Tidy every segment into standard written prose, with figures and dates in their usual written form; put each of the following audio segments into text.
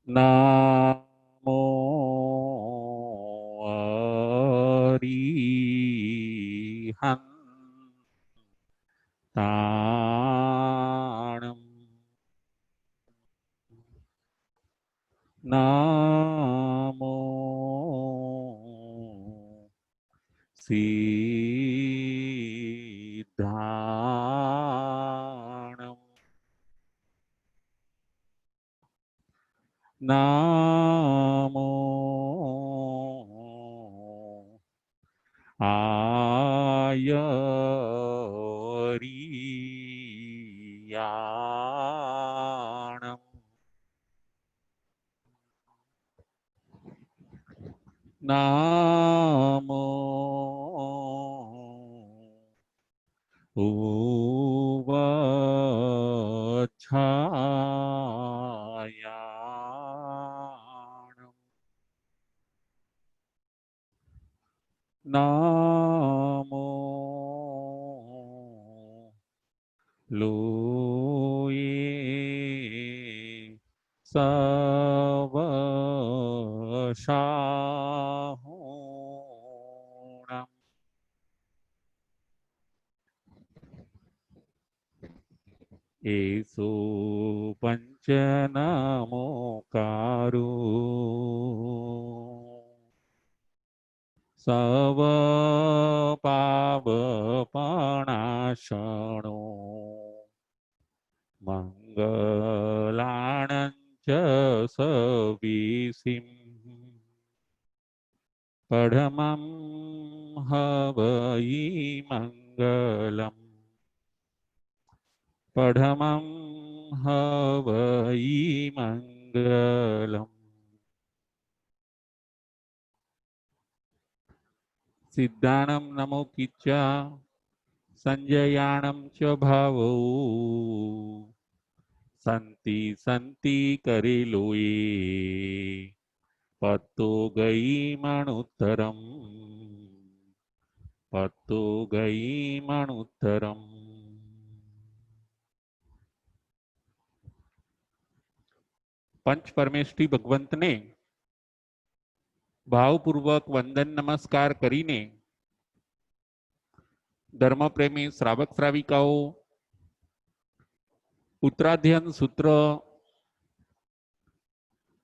નામો અરિહંતાણમ નામો સિદ્ધાણમ નામો આયરિયાણમ નામો ઉવચ્છાયાણમ નામો લોયે સવશાહુણમ એસો પંચનામોકારો સવ પાવપણાશણો મંગલાણંચ સવિસિમ પડમં હવઈ મંગલમ પડમં હવઈ મંગલમ સિદ્ધાણમ નમો કિચ્ચા સંજયાણમ ચ ભાવૌ સંતિ સંતિ કરેલોયે પત્તો ગઈ મણુત્તરમ પત્તો ગઈ મણુત્તરમ પંચ પરમેષ્ઠી ભગવંતને ભાવપૂર્વક વંદન નમસ્કાર કરીને ધર્મપ્રેમી શ્રાવક શ્રાવિકાઓ ઉત્તરાધ્યન સૂત્ર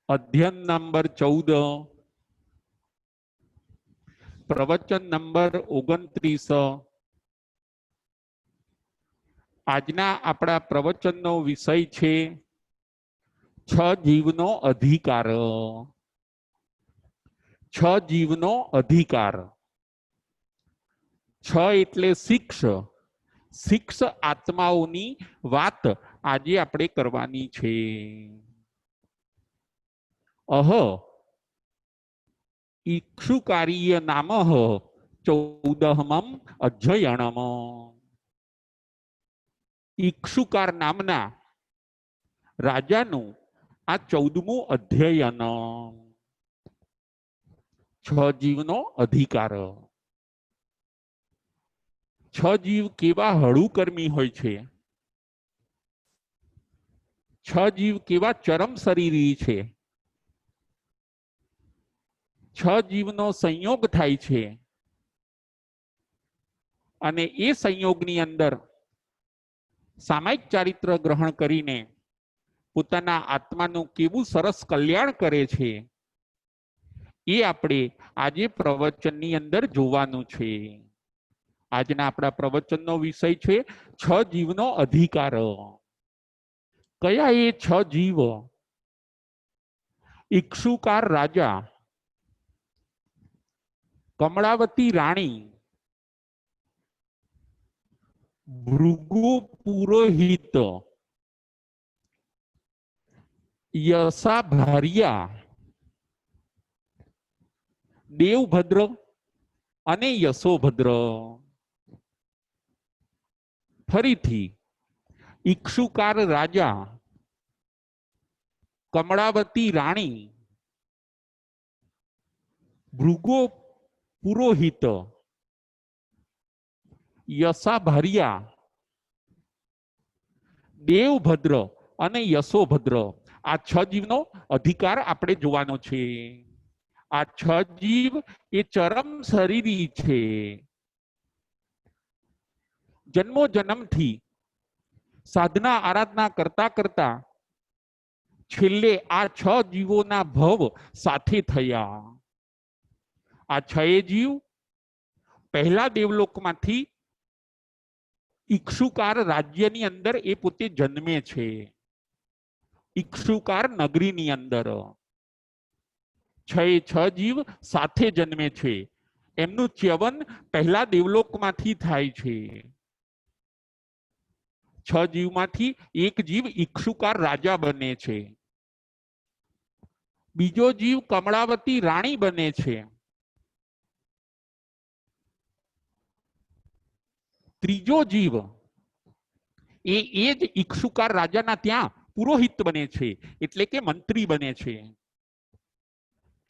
અધ્યયન નંબર 14 પ્રવચન નંબર 29 આજના આપણા પ્રવચનનો વિષય છે છ જીવનો અધિકાર છ જીવનો અધિકાર છ એટલે શિક્ષ શિક્ષ આત્માઓની વાત આજે આપણે કરવાની છે અહ ઈક્ષુકારીય નામ 14મં અધ્યયનમ ઈક્ષુકાર નામના રાજાનું આ 14મું અધ્યયન છ જીવનો અધિકાર છ જીવ કેવા હળુકર્મી હોય છે છ જીવ કેવા ચરમ શરીરી છે છ જીવનો સંયોગ થાય છે અને એ સંયોગની અંદર સામાયિક ચારિત્ર ગ્રહણ કરીને પોતાના આત્માનું કેવું સરસ કલ્યાણ કરે છે એ આપણે આજે પ્રવચનની અંદર જોવાનું છે આજના આપણા પ્રવચનનો વિષય છે છ જીવનો અધિકાર કયા એ છ જીવ ઈક્ષુકાર રાજા કમળાવતી રાણી ભૃગુ પુરોહિત યશા ભાર્યા દેવભદ્ર અને યશોભદ્ર ફરીથી ઈક્ષુકાર રાજા કમળાવતી રાણી ભૃગુ પુરોહિત યશા ભાર્યા દેવભદ્ર અને યશોભદ્ર આ 6 જીવનો અધિકાર આપણે જોવાનો છે. આ 6 જીવ એ ચરમ શરીરી છે. જન્મો જન્મથી સાધના આરાધના કરતા કરતા છેલ્લે આ 6 જીવોના ભવ સાથે થયા. આ 6 જીવ પહેલા દેવલોકમાંથી ઇક્ષુકાર રાજ્યની અંદર એ પોતે જન્મે છે. ઇક્ષુકાર નગરીની અંદર 6 જીવ સાથે જન્મે છે. એમનું ચ્યવન પહેલા દેવલોકમાંથી થાય છે. 6 જીવમાંથી એક જીવ ઇક્ષુકાર રાજા બને છે. બીજો જીવ કમળાવતી રાણી બને છે. ત્રીજો જીવ એ જ ઇક્ષુકાર રાજાના ત્યાં પુરોહિત બને છે, એટલે કે મંત્રી બને છે.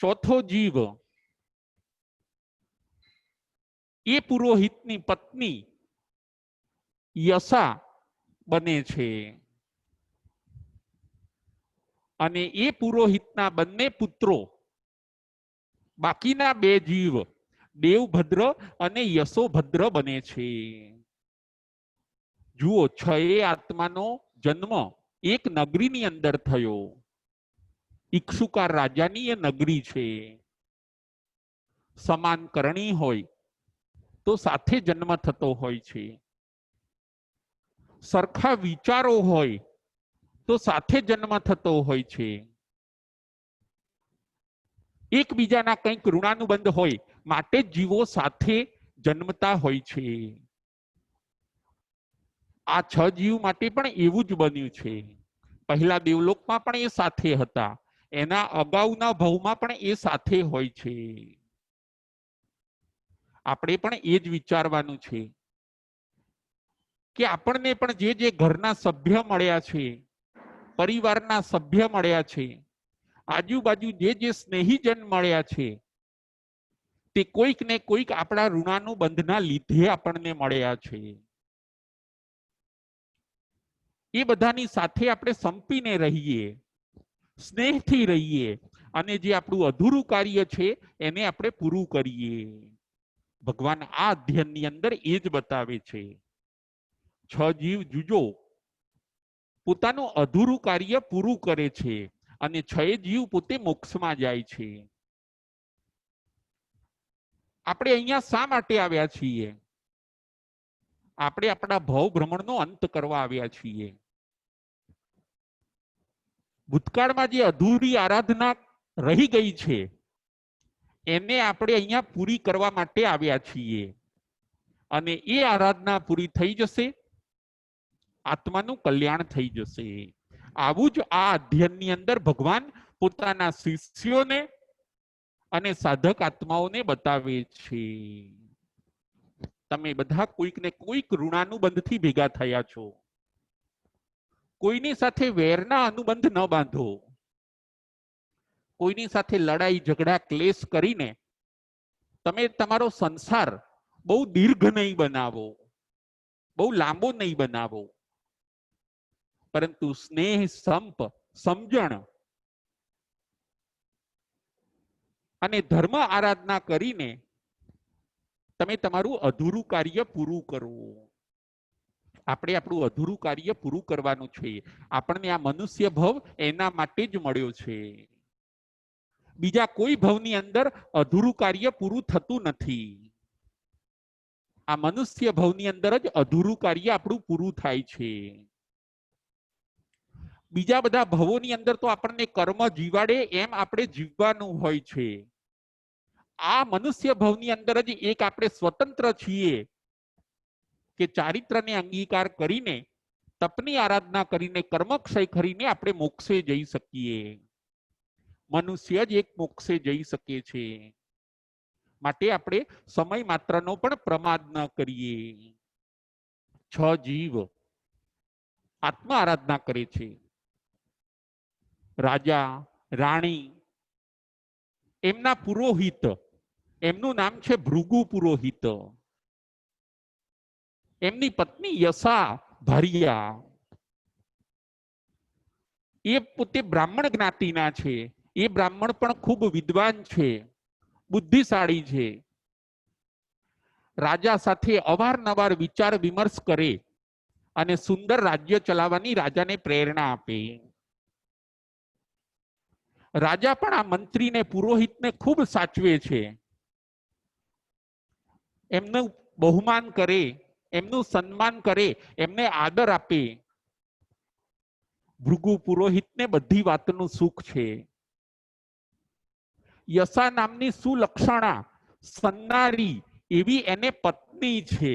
ચોથો જીવ એ પુરોહિતની પત્ની યશા બને છે અને એ પુરોહિતના બંને પુત્રો બાકીના 2 જીવ દેવભદ્ર અને યશોભદ્ર બને છે. જુઓ 6 આત્માનો જન્મ એક નગરીની અંદર થયો. ઇક્ષુકાર રાજાની એ નગરી છે. સમાન કરણી હોય તો સાથે જન્મ થતો હોય છે. સરખા વિચારો હોય તો સાથે જન્મ થતો હોય છે. એકબીજાના કંઈક ઋણાનુબંધ હોય માટે જીવો સાથે જન્મતા હોય છે. આ 6 જીવ માટે પણ એવું જ બન્યું છે. પહેલા દેવલોકમાં પણ એ સાથે હતા, એના અગાઉના ભવમાં પણ એ સાથે હોય છે. આપણે પણ એ જ વિચારવાનું છે કે આપણને પણ જે ઘરના સભ્ય મળ્યા છે, પરિવારના સભ્ય મળ્યા છે, આજુબાજુ જે સ્નેહીજન મળ્યા છે, તે કોઈક ને કોઈક આપણા ઋણાનુબંધના લીધે આપણને મળ્યા છે. એ બધાની સાથે આપણે સંપીને રહીએ, સ્નેહથી રહીએ અને જે આપણું અધૂરું કાર્ય છે એને આપણે પૂરું કરીએ. ભગવાન આ અધ્યયનની અંદર એ જ બતાવે છે. 6 જીવ જુજો પોતાનું અધૂરું કાર્ય પૂરું કરે છે અને 6 જીવ પોતે મોક્ષમાં જાય છે. આપણે અહીંયા શા માટે આવ્યા છીએ? આપણે આપણા ભવ ભ્રમણનો અંત કરવા આવ્યા છીએ. ભૂતકાળમાં જે અધૂરી આરાધના રહી ગઈ છે એને આપણે અહીંયા પૂરી કરવા માટે આવ્યા છીએ અને એ આરાધના પૂરી થઈ જશે, આત્માનું કલ્યાણ થઈ જશે. આવું જ આ અધ્યયનની અંદર ભગવાન પોતાના શિષ્યોને અને સાધક આત્માઓને બતાવે છે. તમે બધા કોઈક ને કોઈક ઋણાનુબંધથી ભેગા થયા છો. કોઈની સાથે વેરના અનુબંધ ન બાંધો. કોઈની સાથે લડાઈ ઝઘડા ક્લેશ કરીને તમે તમારો સંસાર બહુ દીર્ઘ નહીં બનાવો, બહુ લાંબો નહીં બનાવો, પરંતુ સ્નેહ, સંપ, સમજણ અને ધર્મ આરાધના કરીને તમે તમારું અધૂરું કાર્ય પૂરું કરો. આપણે આપણું અધૂરું કાર્ય પૂરું કરવાનું છે. આપણને આ મનુષ્ય ભવ એના માટે જ મળ્યો છે. બીજા કોઈ ભવની અંદર અધૂરું કાર્ય પૂરું થતું નથી. આ મનુષ્ય ભવની અંદર જ અધૂરું કાર્ય આપણું પૂરું થાય છે. બીજા બધા ભવોની અંદર તો આપણને કર્મ જીવાડે એમ આપણે જીવવાનું હોય છે. આ મનુષ્ય ભવની અંદર જ એક આપણે સ્વતંત્ર છીએ કે ચારિત્રને અંગીકાર કરીને, તપની આરાધના કરીને, કર્મક્ષય કરીને આપણે મોક્ષે જઈ શકીએ. મનુષ્ય જ એક મોક્ષે જઈ શકે છે. માટે આપણે સમય માત્રનો પણ પ્રમાદ ન કરીએ. 6 જીવ આત્મા આરાધના કરે છે. રાજા, રાણી, એમના પુરોહિત, એમનું નામ છે ભૃગુ પુરોહિત. એમની પત્ની યશા ભાર્યા. એ પોતે બ્રાહ્મણ જ્ઞાતિના છે. એ બ્રાહ્મણ પણ ખૂબ વિદ્વાન છે, બુદ્ધિશાળી છે. રાજા સાથે અવારનવાર વિચાર વિમર્શ કરે અને સુંદર રાજ્ય ચલાવવાની રાજાને પ્રેરણા આપે. રાજા પણ આ મંત્રીને પુરોહિતને ખૂબ સાચવે છે. એમનું બહુમાન કરે, એમનું સન્માન કરે, એમને આદર આપે. ભૃગુ પુરોહિતને બધી વાતનું સુખ છે. યશા નામની સુલક્ષણા સન્નારી એવી એને પત્ની છે.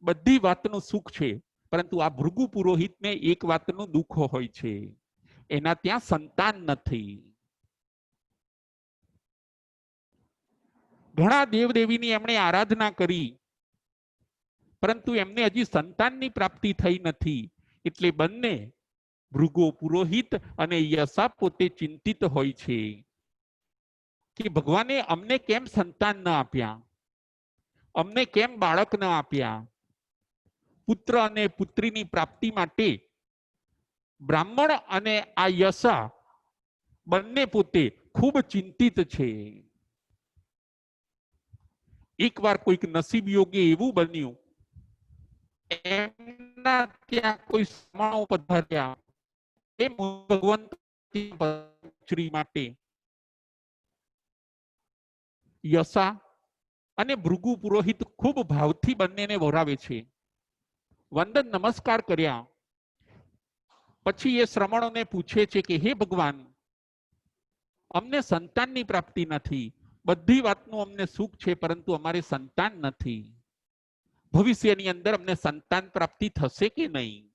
બધી વાતનું સુખ છે, પરંતુ આ ભૃગુ પુરોહિતને એક વાતનું દુઃખ હોય છે, એના ત્યાં સંતાન નથી. ઘણા દેવદેવીની એમણે આરાધના કરી, પરંતુ એમને હજી સંતાનની પ્રાપ્તિ થઈ નથી. એટલે બંને ભૃગુ પુરોહિત અને યશા પોતે ચિંતિત હોય છે કે ભગવાને અમને કેમ સંતાન ન આપ્યા, અમને કેમ બાળક ન આપ્યા. પુત્ર અને પુત્રીની પ્રાપ્તિ માટે બ્રાહ્મણ અને આ યશા બંને પોતે ખૂબ ચિંતિત છે. એકવાર કોઈક નસીબ યોગે એવું બન્યું, એમના ત્યાં કોઈ બ્રાહ્મણો પધાર્યા. એ ભગવંત માટે યશા અને ભૃગુ પુરોહિત ખૂબ ભાવથી બંનેને વરાવે છે. વંદન નમસ્કાર કર્યા પછી એ શ્રમણોને પૂછે છે કે હે ભગવાન, અમને સંતાનની પ્રાપ્તિ નથી. બધી વાતનું અમને સુખ છે, પરંતુ અમારે સંતાન નથી. ભવિષ્યની અંદર અમને સંતાન પ્રાપ્તિ થશે કે નહીં?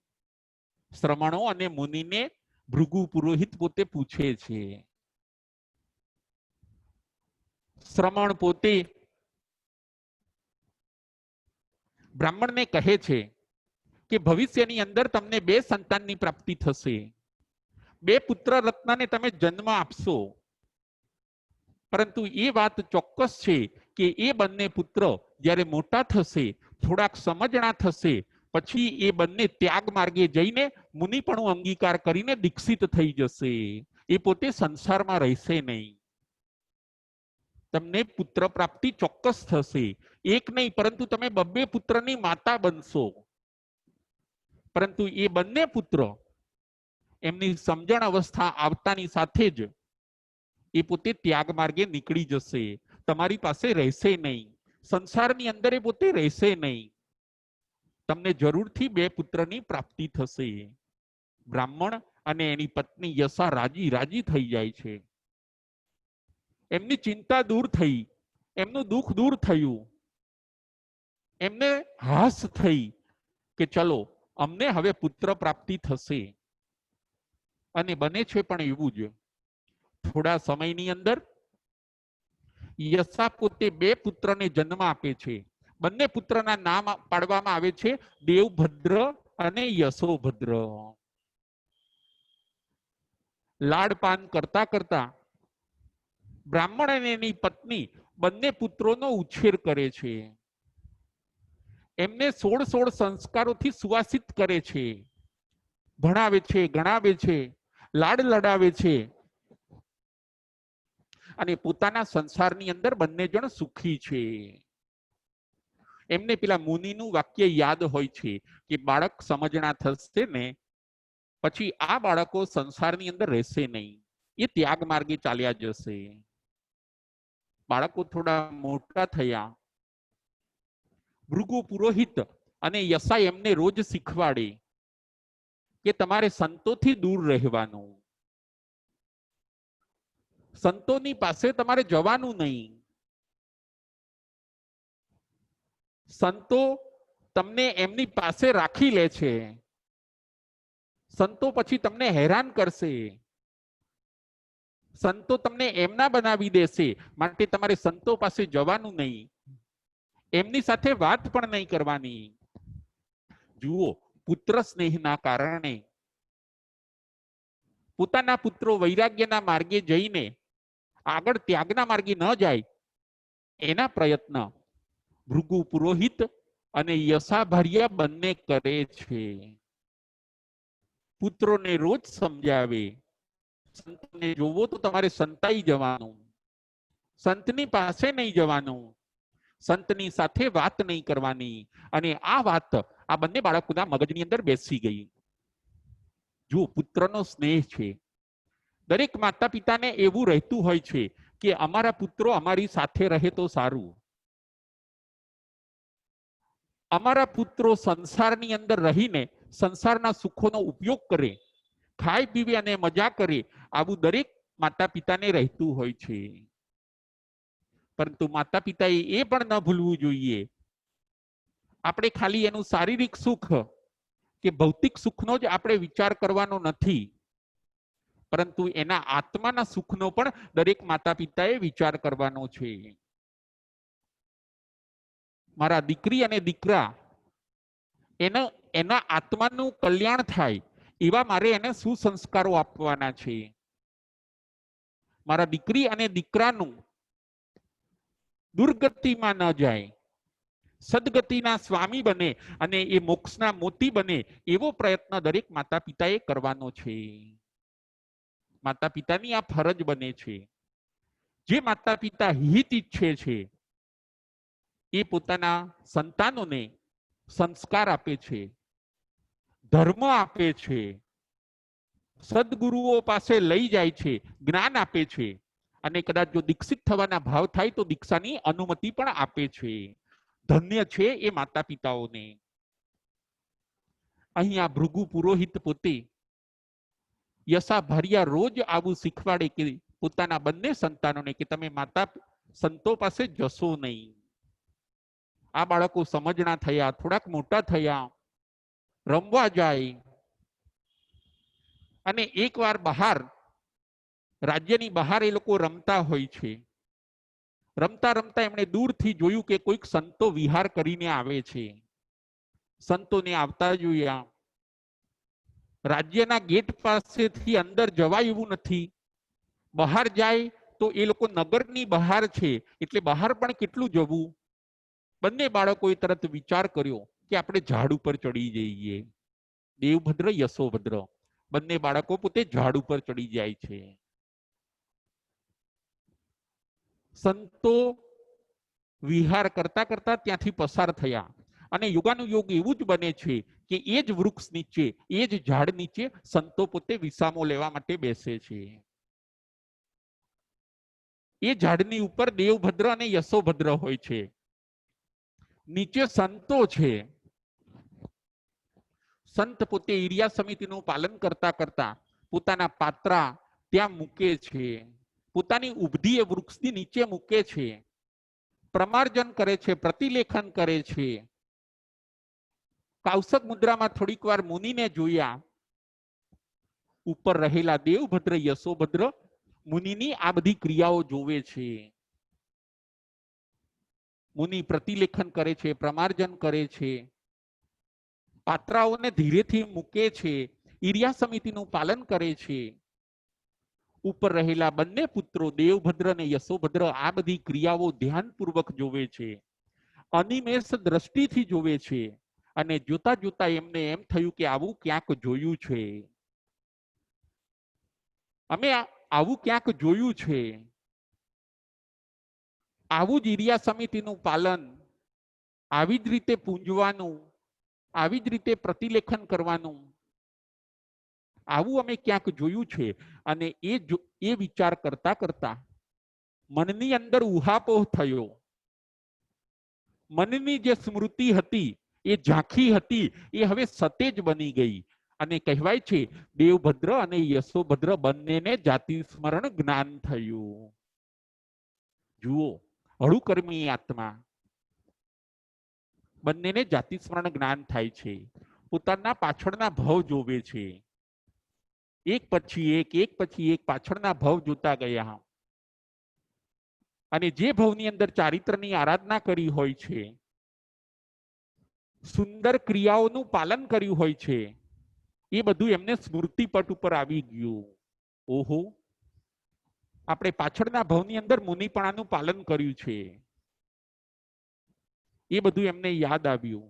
શ્રમણો અને મુનિને ભૃગુ પુરોહિત પોતે પૂછે છે. શ્રમણ પોતે બ્રાહ્મણને કહે છે કે ભવિષ્યની અંદર તમને 2 સંતાનની પ્રાપ્તિ થશે. 2 પુત્ર રત્નને તમે જન્મ આપશો. પરંતુ એ વાત ચોક્કસ છે કે એ બંને પુત્ર જ્યારે મોટા થશે, થોડાક સમજણા થશે, પછી એ બંને ત્યાગ માર્ગે જઈને મુનિપણું અંગીકાર કરીને દીક્ષિત થઈ જશે. એ પોતે સંસારમાં રહેશે નહીં. તમને પુત્ર પ્રાપ્તિ ચોક્કસ થશે. એક નહીં, પરંતુ તમે 2 પુત્રની માતા બનશો. પરંતુ એ બંને પુત્ર એમની સમજણ અવસ્થા આવતાની સાથે જ એ પોતે ત્યાગ માર્ગે નીકળી જશે. તમારી પાસે રહેશે નહીં. સંસારની અંદર એ પોતે રહેશે નહીં. તમને જરૂરથી 2 પુત્રની પ્રાપ્તિ થશે. બ્રાહ્મણ અને એની પત્ની યશા રાજી થઈ જાય છે. એમની ચિંતા દૂર થઈ, એમનું દુઃખ દૂર થયું. એમને હાસ થઈ કે ચલો, અમને હવે પુત્ર પ્રાપ્તિ થશે. અને બને છે પણ એવું જ. થોડા સમયની અંદર યશા પોતે 2 પુત્રને જન્મ આપે છે. બંને પુત્રના નામ પાડવામાં આવે છે દેવભદ્ર અને યશોભદ્ર. લાડપાન કરતા કરતા બ્રાહ્મણ અને એની પત્ની બંને પુત્રોનો ઉછેર કરે છે. એમને 16 સંસ્કારોથી સુવાસિત કરે છે. ભણાવે છે, ગણાવે છે, લાડ લડાવે છે. અને પોતાના સંસારની અંદર બંને જણ સુખી છે. એમને પેલા મુનિનું વાક્ય યાદ હોય છે કે બાળક સમજણા થશે ને પછી આ બાળકો સંસારની અંદર રહેશે નહીં. એ ત્યાગ માર્ગે ચાલ્યા જશે. બાળકો થોડા મોટા થયા. ભૃગુ પુરોહિત અને યશા એમને રોજ શીખવાડે કે તમારે સંતોથી દૂર રહેવાનું. સંતોની પાસે તમારે જવાનું નહીં. સંતો તમને એમની પાસે રાખી લે છે. સંતો પછી તમને હેરાન કરશે. સંતો તમને એમના બનાવી દેશે. માટે તમારે સંતો પાસે જવાનું નહીં. એમની સાથે વાત પણ નહીં કરવાની. જુઓ, પુત્ર સ્નેહના કારણે પોતાના પુત્રો વૈરાગ્યના માર્ગે જઈને આગળ ત્યાગના માર્ગે ન જાય એના પ્રયત્ન ભૃગુ પુરોહિત અને યશા ભાર્યા બંને કરે છે. પુત્રોને રોજ સમજાવે. સંતને જોવો તો તમારે સંતાઈ જવાનું, સંતની પાસે નહીં જવાનું, સંતની સાથે વાત નહીં કરવાની. અને આ વાત આ બંને બાળકોના મગજની અંદર બેસી ગઈ. જો પુત્રનો સ્નેહ છે. દરેક માતા પિતાને એવું રહેતું હોય છે કે અમારા પુત્રો અમારી સાથે રહે તો સારું, અમારા પુત્રો સંસારની અંદર રહીને સંસારના સુખોનો ઉપયોગ કરે, ખાઈ પીવે અને મજા કરે, આવું દરેક માતા પિતાને રહેતું હોય છે. પરંતુ માતા પિતાએ એ પણ ન ભૂલવું જોઈએ આપણે ખાલી એનું શારીરિક સુખ કે ભૌતિક સુખનો જ આપણે વિચાર કરવાનો નથી, પરંતુ એના આત્માના સુખનો પણ દરેક માતા પિતાએ વિચાર કરવાનો છે. મારા દીકરી અને દીકરા એના આત્માનું કલ્યાણ થાય એવા મારે એને સુસંસ્કારો આપવાના છે. મારા દીકરી અને દીકરાનું દુર્ગતિમાં ન જાય, સદગતિના સ્વામી બને અને એ મોક્ષના મોતી બને એવો પ્રયત્ન દરેક માતા પિતાએ કરવાનો છે. માતા પિતાની આ ફરજ બને છે. જે માતા પિતા હિત ઈચ્છે છે એ પોતાના સંતાનોને સંસ્કાર આપે છે, ધર્મ આપે છે, સદગુરુઓ પાસે લઈ જાય છે, જ્ઞાન આપે છે, અને કદાચ જો દીક્ષિત થવાના ભાવ થાય તો દીક્ષાની અનુમતિ પણ આપે છે. ધન્ય છે એ માતા પિતાઓને. અહીંયા ભૃગુ પુરોહિત પોતે યશા ભારિયા રોજ આવું શીખવાડે કે પોતાના બંને સંતાનોને કે તમે માતા સંતો પાસે જશો નહીં. આ બાળકો સમજણા થયા, થોડાક મોટા થયા, રમવા જાય અને એકવાર બહાર રાજ્યની બહાર એ લોકો રમતા હોય છે. રમતા રમતા એમણે દૂરથી જોયું કે કોઈક સંતો વિહાર કરીને આવે છે. સંતોને આવતા જોયા. રાજ્યના ગેટ પાસેથી અંદર જવાય એવું નથી. બહાર જાય તો એ લોકો નગરની બહાર છે એટલે બહાર પણ કેટલું જવું. બંને બાળકોએ તરત વિચાર કર્યો કે આપણે ઝાડ ઉપર ચડી જઈએ. દેવભદ્ર યશોભદ્ર બંને બાળકો પોતે ઝાડ ઉપર ચડી જાય છે. સંતો વિહાર કરતા કરતા ત્યાંથી પસાર થયા અને યોગાનુયોગ એવું જ બને છે કે એ જ વૃક્ષ નીચે, એ જ ઝાડ નીચે સંતો પોતે વિસામો લેવા માટે બેસે છે. એ ઝાડની ઉપર દેવભદ્ર અને યશોભદ્ર હોય છે, નીચે સંતો છે. સંત પોતે ઈર્યા સમિતિનું પાલન કરતા કરતા પોતાના પાત્રા ત્યાં મૂકે છે, પોતાની ઉબધી એ વૃક્ષની નીચે મૂકે છે, પ્રમાર્જન કરે છે, પ્રતિલેખન કરે છે. કૌશક મુદ્રામાં થોડીક વાર મુનિને જોયા. ઉપર રહેલા દેવભદ્ર યશોભદ્ર મુનિની આ બધી ક્રિયાઓ જોવે છે. મુનિ પ્રતિલેખન કરે છે, પ્રમાર્જન કરે છે, પાત્રાઓને ધીરેથી મૂકે છે, ઈર્યા સમિતિનું પાલન કરે છે. ઉપર રહેલા બંને પુત્રો દેવભદ્ર અને યશોભદ્ર આ બધી ક્રિયાઓ ધ્યાનપૂર્વક જોવે છે, અનિમેષ દ્રષ્ટિથી જોવે છે. અને જોતા જોતા એમને એમ થયું કે આવું ક્યાંક જોયું છે, અમે આવું ક્યાંક જોયું છે. આવું જ ઈર્યા સમિતિનું પાલન, આવી જ રીતે પૂંજવાનું, આવી જ રીતે પ્રતિલેખન કરવાનું, આવું અમે ક્યાંક જોયું છે. અને એ વિચાર કરતા કરતા મનની અંદર ઉહાપોહ થયો. મનની જે સ્મૃતિ હતી, એ ઝાંખી હતી, એ હવે સતેજ બની ગઈ. અને કહેવાય છે દેવભદ્ર અને યશોભદ્ર બંનેને જાતિ સ્મરણ જ્ઞાન થયું. જુઓ, હળુકર્મી આત્મા, બંનેને જાતિ સ્મરણ જ્ઞાન થાય છે. પોતાના પાછળના ભવ જોવે છે, એક પછી એક પાછળના ભવ જોતા ગયા. અને જે ભવની અંદર ચારિત્રની આરાધના કરી હોય છે, સુંદર ક્રિયાઓનું પાલન કર્યું હોય છે, એ બધું એમને સ્મૃતિપટ ઉપર આવી ગયું. ઓહો, આપણે પાછળના ભવની અંદર મુનિપણાનું પાલન કર્યું છે, એ બધું એમને યાદ આવ્યું.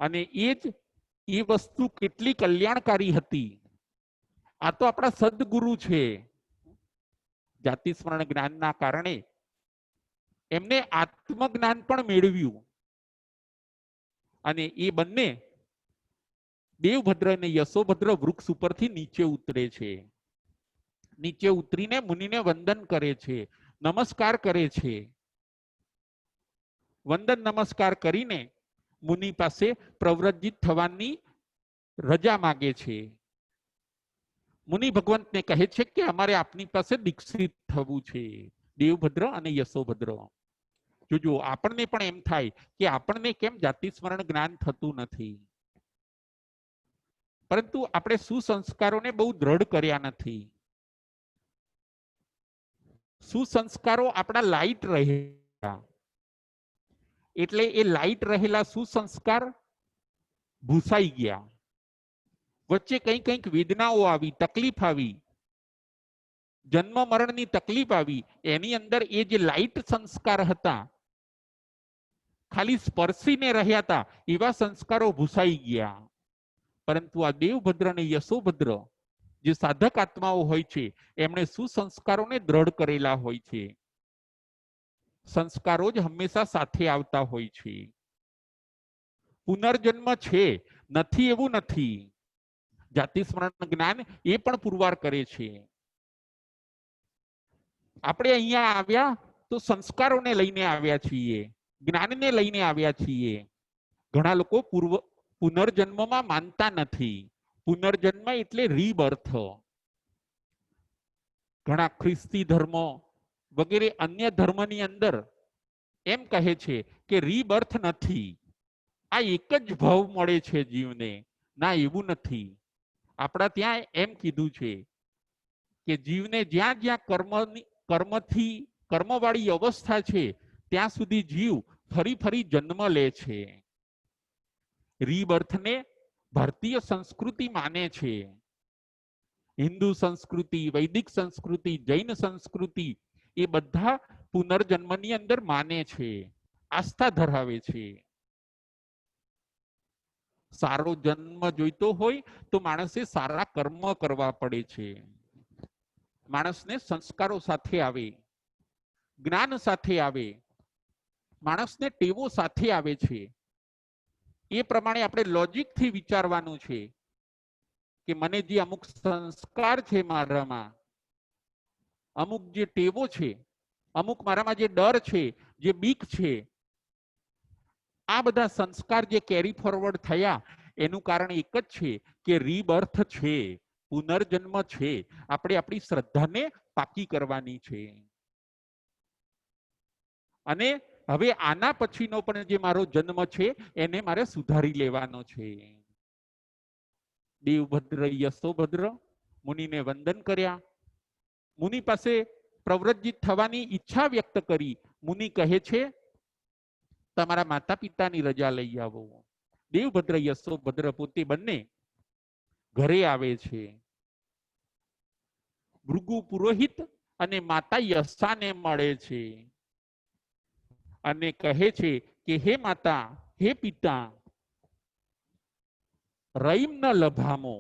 અને એ જ એ વસ્તુ કેટલી કલ્યાણકારી હતી. આ તો આપણા સદગુરુ છે. જાતિ સ્મરણ જ્ઞાનના કારણે એમને આત્મજ્ઞાન પણ મેળવ્યું અને એ બંને દેવભદ્ર અને યશોભદ્ર વૃક્ષ ઉપરથી નીચે ઉતરે છે. નીચે ઉતરીને મુનિને વંદન કરે છે, નમસ્કાર કરે છે. વંદન નમસ્કાર કરીને મુનિ પાસે પ્રવ્રજિત થવાની રજા માગે છે. મુનિ ભગવંતને કહે છે કે અમારે આપની પાસે દીક્ષિત થવું છે, દેવભદ્ર અને યશોભદ્ર. જોજો આપણને પણ એમ થાય કે આપણને કેમ જાતિ સ્મરણ જ્ઞાન થતું નથી, પરંતુ આપણે સુસંસ્કારોને બહુ દ્રઢ કર્યા નથી. સુસંસ્કારો આપણા લાઈટ રહ્યા, એટલે એ લાઈટ રહેલા સુસંસ્કાર ભૂસાઈ ગયા. વચ્ચે કંઈક વેદનાઓ આવી, તકલીફ આવી, જન્મ મરણની તકલીફ આવી. એની અંદર એ જે લાઈટ સંસ્કાર હતા, ખાલી સ્પર્શીને રહ્યા હતા, એવા સંસ્કારો ભૂસાઈ ગયા. પરંતુ આ દેવભદ્ર અને યશોભદ્ર જે સાધક આત્માઓ હોય છે, એમણે સુસંસ્કારોને દ્રઢ કરેલા હોય છે. સંસ્કારો જ હંમેશા સાથે આવતા હોય છે. પુનર્જન્મ છે, નથી એવું નથી. જાતિ સ્મરણ જ્ઞાન એ પણ પુરવાર કરે છે. આપણે અહીંયા આવ્યા તો સંસ્કારોને લઈને આવ્યા છીએ, જ્ઞાનને લઈને આવ્યા છીએ. ઘણા લોકો પુનર્જન્મમાં માનતા નથી. પુનર્જન્મ એટલે રીબર્થ. ઘણા ખ્રિસ્તી ધર્મ વગેરે અન્ય ધર્મની અંદર એમ કહે છે કે રીબર્થ નથી, આ એક જ ભાવ મળે છે જીવને. ના, એવું નથી. આપણા ત્યાં એમ કીધું છે કે જીવને જ્યાં જ્યાં કર્મવાળી અવસ્થા છે, ત્યાં સુધી જીવ ફરી ફરી જન્મ લે છે. રીબર્થને ભારતીય સંસ્કૃતિ માને છે. હિન્દુ સંસ્કૃતિ, વૈદિક સંસ્કૃતિ, જૈન સંસ્કૃતિ એ બધા પુનર્જન્મની અંદર માને છે, આસ્થા ધરાવે છે. સારો જન્મ જોઈતો હોય તો માણસે સારા કર્મ કરવા પડે છે. માણસને સંસ્કારો સાથે આવે, જ્ઞાન સાથે આવે, માણસને ટેવો સાથે આવે છે. એ પ્રમાણે આપણે લોજિકથી વિચારવાનું છે કે મને જે અમુક સંસ્કાર છે મારામાં, અમુક જે ટેવો છે, અમુક મારામાં જે ડર છે, જે બીક છે, આ બધા સંસ્કાર જે કેરી ફોરવર્ડ થયા, એનું કારણ એક જ છે કે રીબર્થ છે, પુનર્જન્મ છે. આપણે આપણી શ્રદ્ધાને પાકી કરવાની છે. અને હવે આના પછીનો પણ જે મારો જન્મ છે એને મારે સુધારી લેવાનો છે. દેવભદ્ર યશોભદ્ર મુનિને વંદન કર્યા. મુનિ પાસે પ્રવ્રજિત થવાની ઈચ્છા વ્યક્ત કરી. મુનિ કહે છે તમારા માતા પિતાની રજા લઈ આવો. દેવભદ્ર યશોભદ્ર પોતે બંને ઘરે આવે છે. ભૃગુ પુરોહિત અને માતા યશાને મળે છે અને કહે છે કે હે માતા, હે પિતા, રઈમ ન લભામો,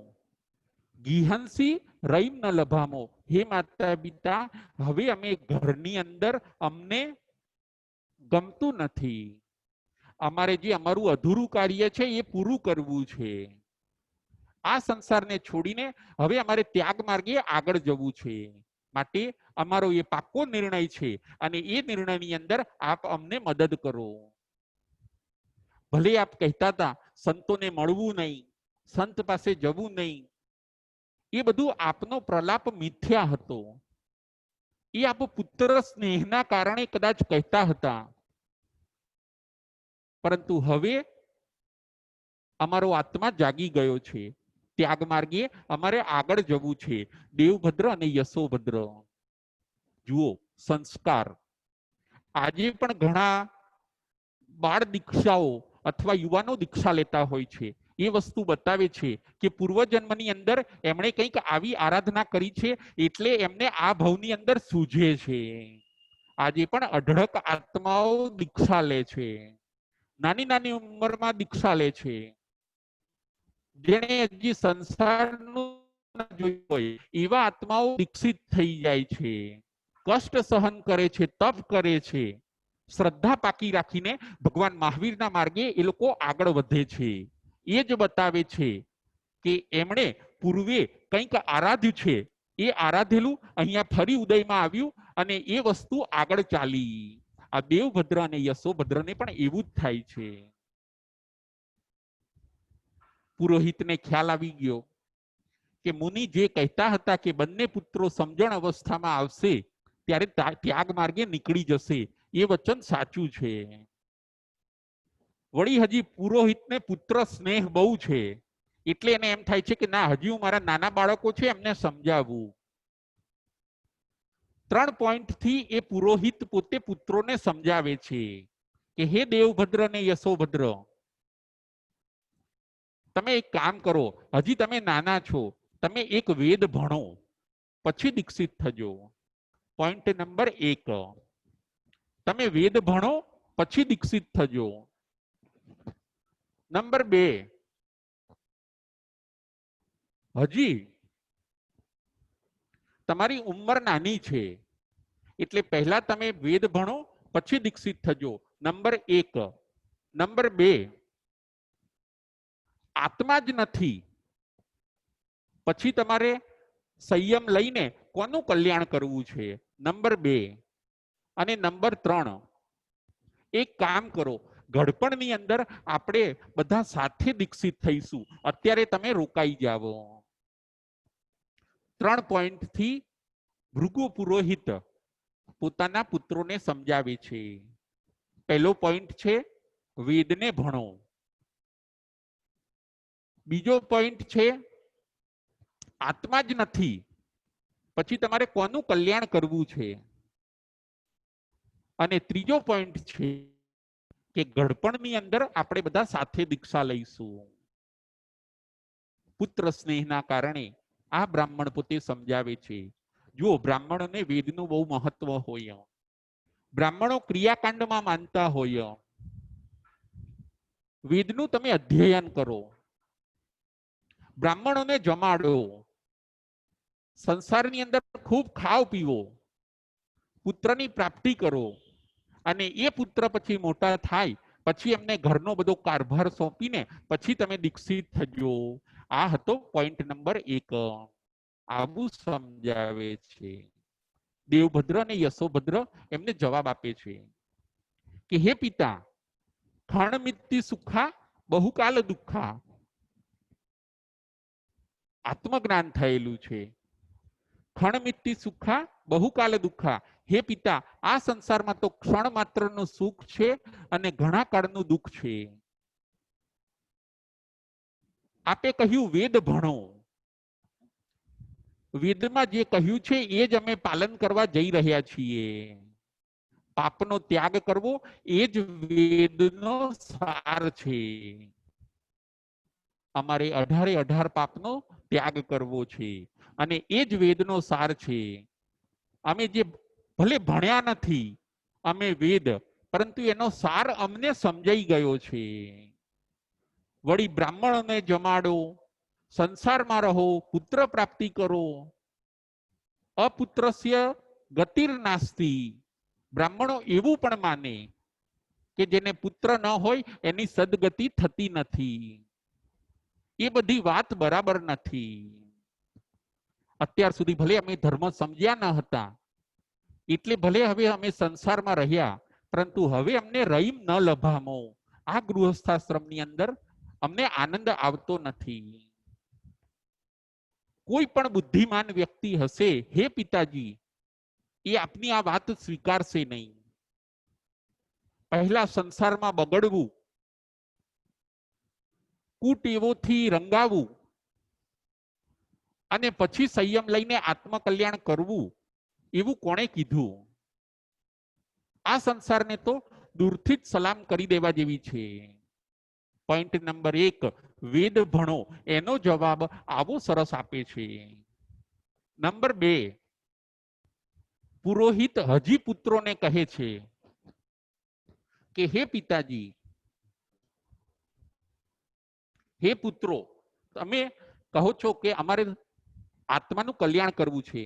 ગીહંસી રઈમ ન લભામો. હે માતા પિતા, હવે અમે ઘરની અંદર અમને ગમતું નથી. અમારે જે અમારું અધૂરું કાર્ય છે એ પૂરું કરવું છે. આ સંસારને છોડીને હવે અમારે ત્યાગ માર્ગે આગળ જવું છે. માટે અમારો એ પાકો નિર્ણય છે અને એ નિર્ણયની અંદર આપ અમને મદદ કરો. ભલે આપ કહેતા હતા સંતોને મળવું નહીં, સંત પાસે જવું નહીં, એ બધું આપનો પ્રલાપ મિથ્યા હતો. એ આપ પુત્ર સ્નેહના કારણે કદાચ કહેતા હતા, પરંતુ હવે અમારો આત્મા જાગી ગયો છે. ત્યાગ માર્ગે અમારે આગળ જવું છે. દેવભદ્ર અને યશોભદ્ર જુઓ સંસ્કાર. આજે પણ ઘણા બાળ દીક્ષાઓ અથવા યુવાનો દીક્ષા લેતા હોય છે. એ વસ્તુ બતાવે છે કે પૂર્વજન્મની અંદર એમણે કંઈક આવી આરાધના કરી છે, એટલે એમને આ ભવની અંદર સૂઝે છે. આજે પણ અઢળક આત્માઓ દીક્ષા લે છે, નાની નાની ઉંમરમાં દીક્ષા લે છે. જેણે હજી સંસારનું જોયું હોય એવા આત્માઓ દીક્ષિત થઈ જાય છે, કષ્ટ સહન કરે છે, તપ કરે છે, શ્રદ્ધા પાકી રાખીને ભગવાન મહાવીરના માર્ગે એ લોકો આગળ વધે છે. એ જ બતાવે છે કે એમણે પૂર્વે કંઈક આરાધ્યું છે, એ આરાધેલું અહીંયા ફરી ઉદયમાં આવ્યું અને એ વસ્તુ આગળ ચાલી. આ દેવભદ્ર અને યશોભદ્રને પણ એવું જ થાય છે. પુરોહિતને ખ્યાલ આવી ગયો કે મુનિ જે કહેતા હતા કે બંને પુત્રો સમજણ અવસ્થામાં આવશે ત્યારે ત્યાગ માર્ગે નીકળી જશે, એ વચન સાચું છે. વળી હજી પુરોહિતને પુત્ર સ્નેહ બહુ છે એટલે એને એમ થાય છે કે ના, હજી હું મારા નાના બાળકો છે એમને સમજાવું. 3 પોઈન્ટથી એ પુરોહિત પોતે પુત્રોને સમજાવે છે કે હે દેવભદ્ર ને યશોભદ્ર, તમે એક કામ કરો, હજી તમે નાના છો, તમે એક વેદ ભણો પછી દીક્ષિત થજો. પોઈન્ટ નંબર 1, તમે વેદ ભણો પછી દીક્ષિત થજો. નંબર 2, હજી તમારી ઉંમર નાની છે એટલે પહેલા તમે વેદ ભણો પછી દીક્ષિત થજો. નંબર 1. નંબર 2, આત્મા જ નથી પછી તમારે સંયમ લઈને કોનું કલ્યાણ કરવું છે. નંબર 2. અને નંબર 3, એક કામ કરો, ઘડપણની અંદર આપણે બધા સાથે દીક્ષિત થઈશું, અત્યારે તમે રોકાઈ જાઓ. 3 પોઈન્ટથી ભૃગુ પુરોહિત પોતાના પુત્રોને સમજાવે છે. પહેલો પોઈન્ટ છે વેદને ભણો. બીજો પોઈન્ટ છે આત્મા જ નથી પછી તમારે કોનું કલ્યાણ કરવું છે. અને ત્રીજો પોઈન્ટ છે કે ઘડપણની અંદર આપણે બધા સાથે દીક્ષા લઈશું. પુત્ર સ્નેહના કારણે આ બ્રાહ્મણ પોતે સમજાવે છે. જો બ્રાહ્મણોને વેદનું બહુ મહત્વ હોય, બ્રાહ્મણો ક્રિયાકાંડમાં માનતા હોય, વેદનું તમે અધ્યયન કરો, બ્રાહ્મણોને જમાડો, સંસારની અંદર ખૂબ ખાવ પીવો, પુત્રની પ્રાપ્તિ કરો અને એ પુત્ર પછી મોટા થાય પછી એમને ઘરનો બધો કારભાર સોંપીને પછી તમે દીક્ષિત થજો. આ હતો પોઈન્ટ નંબર 1. આવું સમજાવે છે. દેવભદ્ર અને યશોભદ્ર એમને જવાબ આપે છે કે હે પિતા, ખણમિત્તિ સુખા બહુકાલ દુઃખા, આત્મજ્ઞાન થયેલું છે. ખણમિત્તિ સુખા બહુકાલ દુઃખા, હે પિતા, આ સંસારમાં તો ક્ષણ માત્રનું સુખ છે અને ઘણા કાળનું દુઃખ છે. આપે કહ્યું વેદ ભણો, વેદમાં જે કહ્યું છે એ જ અમે પાલન કરવા જઈ રહ્યા છીએ. પાપનો ત્યાગ કરવો એ જ વેદનો સાર છે. અમારે 18 પાપનો ત્યાગ કરવો છે અને એ જ વેદનો સાર છે. અમે જે ભલે ભણ્યા નથી અમે વેદ, પરંતુ એનો સાર અમને સમજાઈ ગયો છે. વળી બ્રાહ્મણોને જમાડો, સંસારમાં રહો, પુત્ર પ્રાપ્તિ કરો. અપુત્રસ્ય ગતિર નાસ્તિ, બ્રાહ્મણો એવું પણ માને કે જેને પુત્ર ન હોય એની સદગતિ થતી નથી. એ બધી વાત બરાબર નથી. અત્યાર સુધી ભલે અમે ધર્મ સમજ્યા ન હતા એટલે ભલે હવે અમે સંસારમાં રહ્યા, પરંતુ હવે અમને રહીમ ન લભામો. આ ગૃહસ્થાશ્રમની અંદર અમને આનંદ આવતો નથી. કોઈ પણ બુદ્ધિમાન વ્યક્તિ હશે, હે પિતાજી, એ આપની આ વાત સ્વીકારશે નહીં. પહેલા સંસારમાં બગડવું, કુટેવોથી રંગાવું અને પછી સંયમ લઈને આત્મકલ્યાણ કરવું, એવું કોણે કીધું? આ સંસારને તો દૂરથી જ સલામ કરી દેવા જેવી છે. પોઈન્ટ નંબર 1, વેદ ભણો, એનો જવાબ આવો સરસ આપે છે. નંબર 2, પુરોહિત હજી પુત્રોને કહે છે કે હે પિતાજી, હે પુત્રો, તમે કહો છો કે અમારે આત્માનું કલ્યાણ કરવું છે,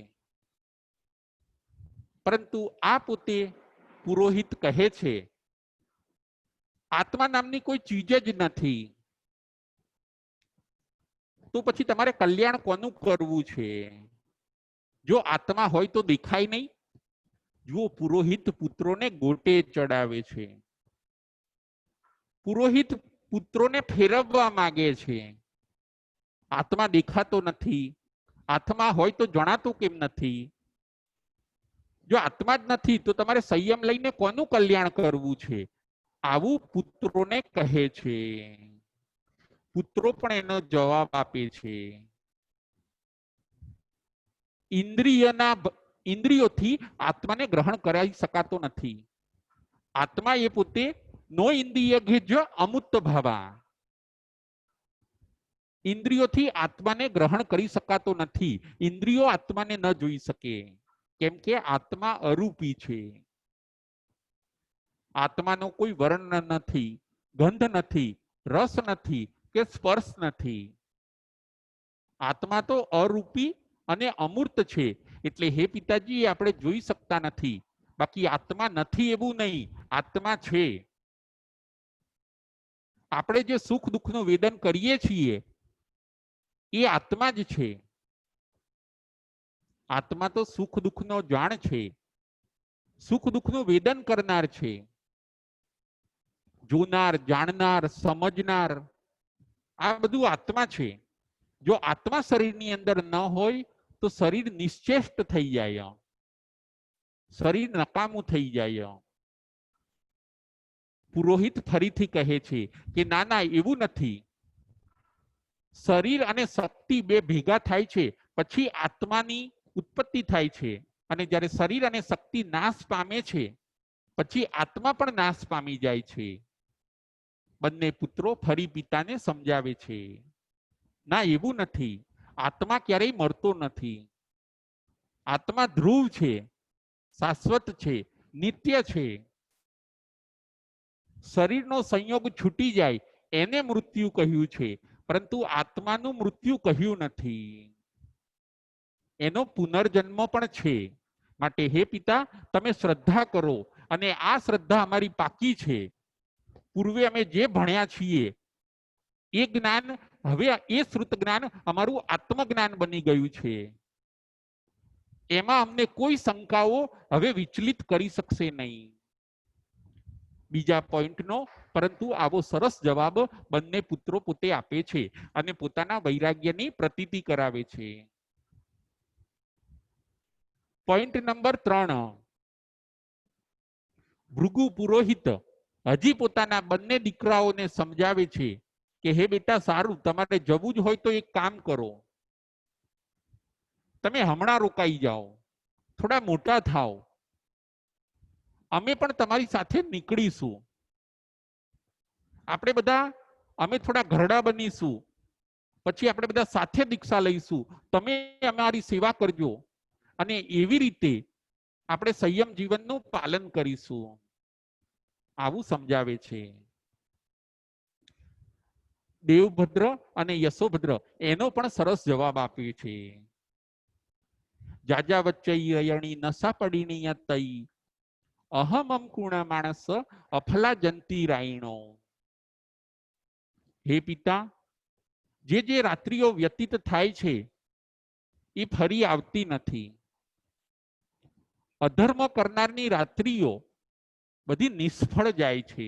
પરંતુ આ પોતે પુરોહિત કહે છે આત્મા નામની કોઈ ચીજ જ નથી, તો પછી તમારે કલ્યાણ કોનું કરવું છે? જો આત્મા હોય તો દેખાય નહીં. જુઓ, પુરોહિત પુત્રોને ગોટે ચડાવે છે, પુરોહિત પુત્રોને ફેરવવા માંગે છે. આત્મા દેખાતો નથી. આત્મા હોય તો જણાતું કેમ નથી? જો આત્મા જ નથી તો તમારે સંયમ લઈને કોનું કલ્યાણ કરવું છે? આવું પુત્રોને કહે છે. પુત્રો પણ એનો જવાબ આપે છે. ઇન્દ્રિયોથી આત્માને ગ્રહણ કરાવી શકાતો નથી. આત્મા એ પોતે નો ઇન્દ્રિય જ અમૂર્ત ભાવા. ઇન્દ્રિયોથી આત્માને ગ્રહણ કરી શકાતો નથી. ઇન્દ્રિયો આત્માને ન જોઈ શકે, કેમ કે આત્મા અરૂપી છે. આત્માનો કોઈ વર્ણ નથી, ગંધ નથી, રસ નથી કે સ્પર્શ નથી. આત્મા તો અરૂપી અને અમૂર્ત છે. એટલે હે પિતાજી, આપણે જોઈ શકતા નથી. બાકી આત્મા નથી એવું નહીં, આત્મા છે. આપણે જે સુખ દુઃખનું વેદન કરીએ છીએ એ આત્મા જ છે. આત્મા તો સુખ દુઃખનો જાણ છે, સુખ દુઃખનું વેદન કરનાર છે, જોનાર, જાણનાર, સમજનાર. આ બધું આત્મા છે. જો આત્મા શરીરની અંદર ન હોય તો શરીર નિશ્ચેષ્ટ થઈ જાય, શરીર નકામું થઈ જાય. પુરોહિત ફરીથી કહે છે કે ના ના, એવું નથી. શરીર અને શક્તિ બે ભેગા થાય છે પછી આત્માની ઉત્પત્તિ થાય છે. અને જ્યારે શરીર અને શક્તિ નાશ પામે છે પછી આત્મા પણ નાશ પામી જાય છે. બંને પુત્રો ફરી પિતાને સમજાવે છે, ના એવું નથી. આત્મા ક્યારેય મરતો નથી. આત્મા ધ્રુવ છે, શાશ્વત છે, નિત્ય છે. શરીરનો સંયોગ છૂટી જાય એને મૃત્યુ કહ્યું છે, પરંતુ આત્માનું મૃત્યુ કહ્યું નથી. એનો પુનર્જન્મ પણ છે. માટે હે પિતા, તમે શ્રદ્ધા કરો, અને આ શ્રદ્ધા અમારી પાકી છે. પૂર્વે અમે જે ભણ્યા છીએ એ જ્ઞાન હવે એ શ્રુત જ્ઞાન અમારું આત્મજ્ઞાન બની ગયું છે. એમાં અમને કોઈ શંકાઓ હવે વિચલિત કરી શકશે નહીં. બીજા પોઈન્ટનો પરંતુ આવો સરસ જવાબ બંને પુત્રો પોતે આપે છે અને પોતાના વૈરાગ્યની પ્રતીતિ કરાવે છે. Point number 3. ભૃગુ પુરોહિત હજી પોતાના બંને દીકરાઓને સમજાવે છે કે હે બેટા, સારું, તમારે જવું જ હોય તો એક કામ કરો. તમે હમણાં રોકાઈ જાઓ, થોડા મોટા થાઓ, અમે પણ તમારી સાથે નીકળીશું. અમે થોડા ઘરડા બનીશું, પછી આપણે બધા સાથે દીક્ષા લઈશું. તમે અમારી સેવા કરજો અને એવી રીતે આપણે સંયમ જીવનનું પાલન કરીશું. આવું સમજાવે છે. દેવભદ્ર અને યશોભદ્ર એનો પણ સરસ જવાબ આપ્યો છે. જાજા વચ્ચે રયણી નશા પડીની તઈ અહમ કુણ માણસ અફલા જંતી રાયણો. હે પિતા, જે રાત્રિઓ વ્યતીત થાય છે એ ફરી આવતી નથી. અધર્મ કરનારની રાત્રિઓ બધી નિષ્ફળ જાય છે.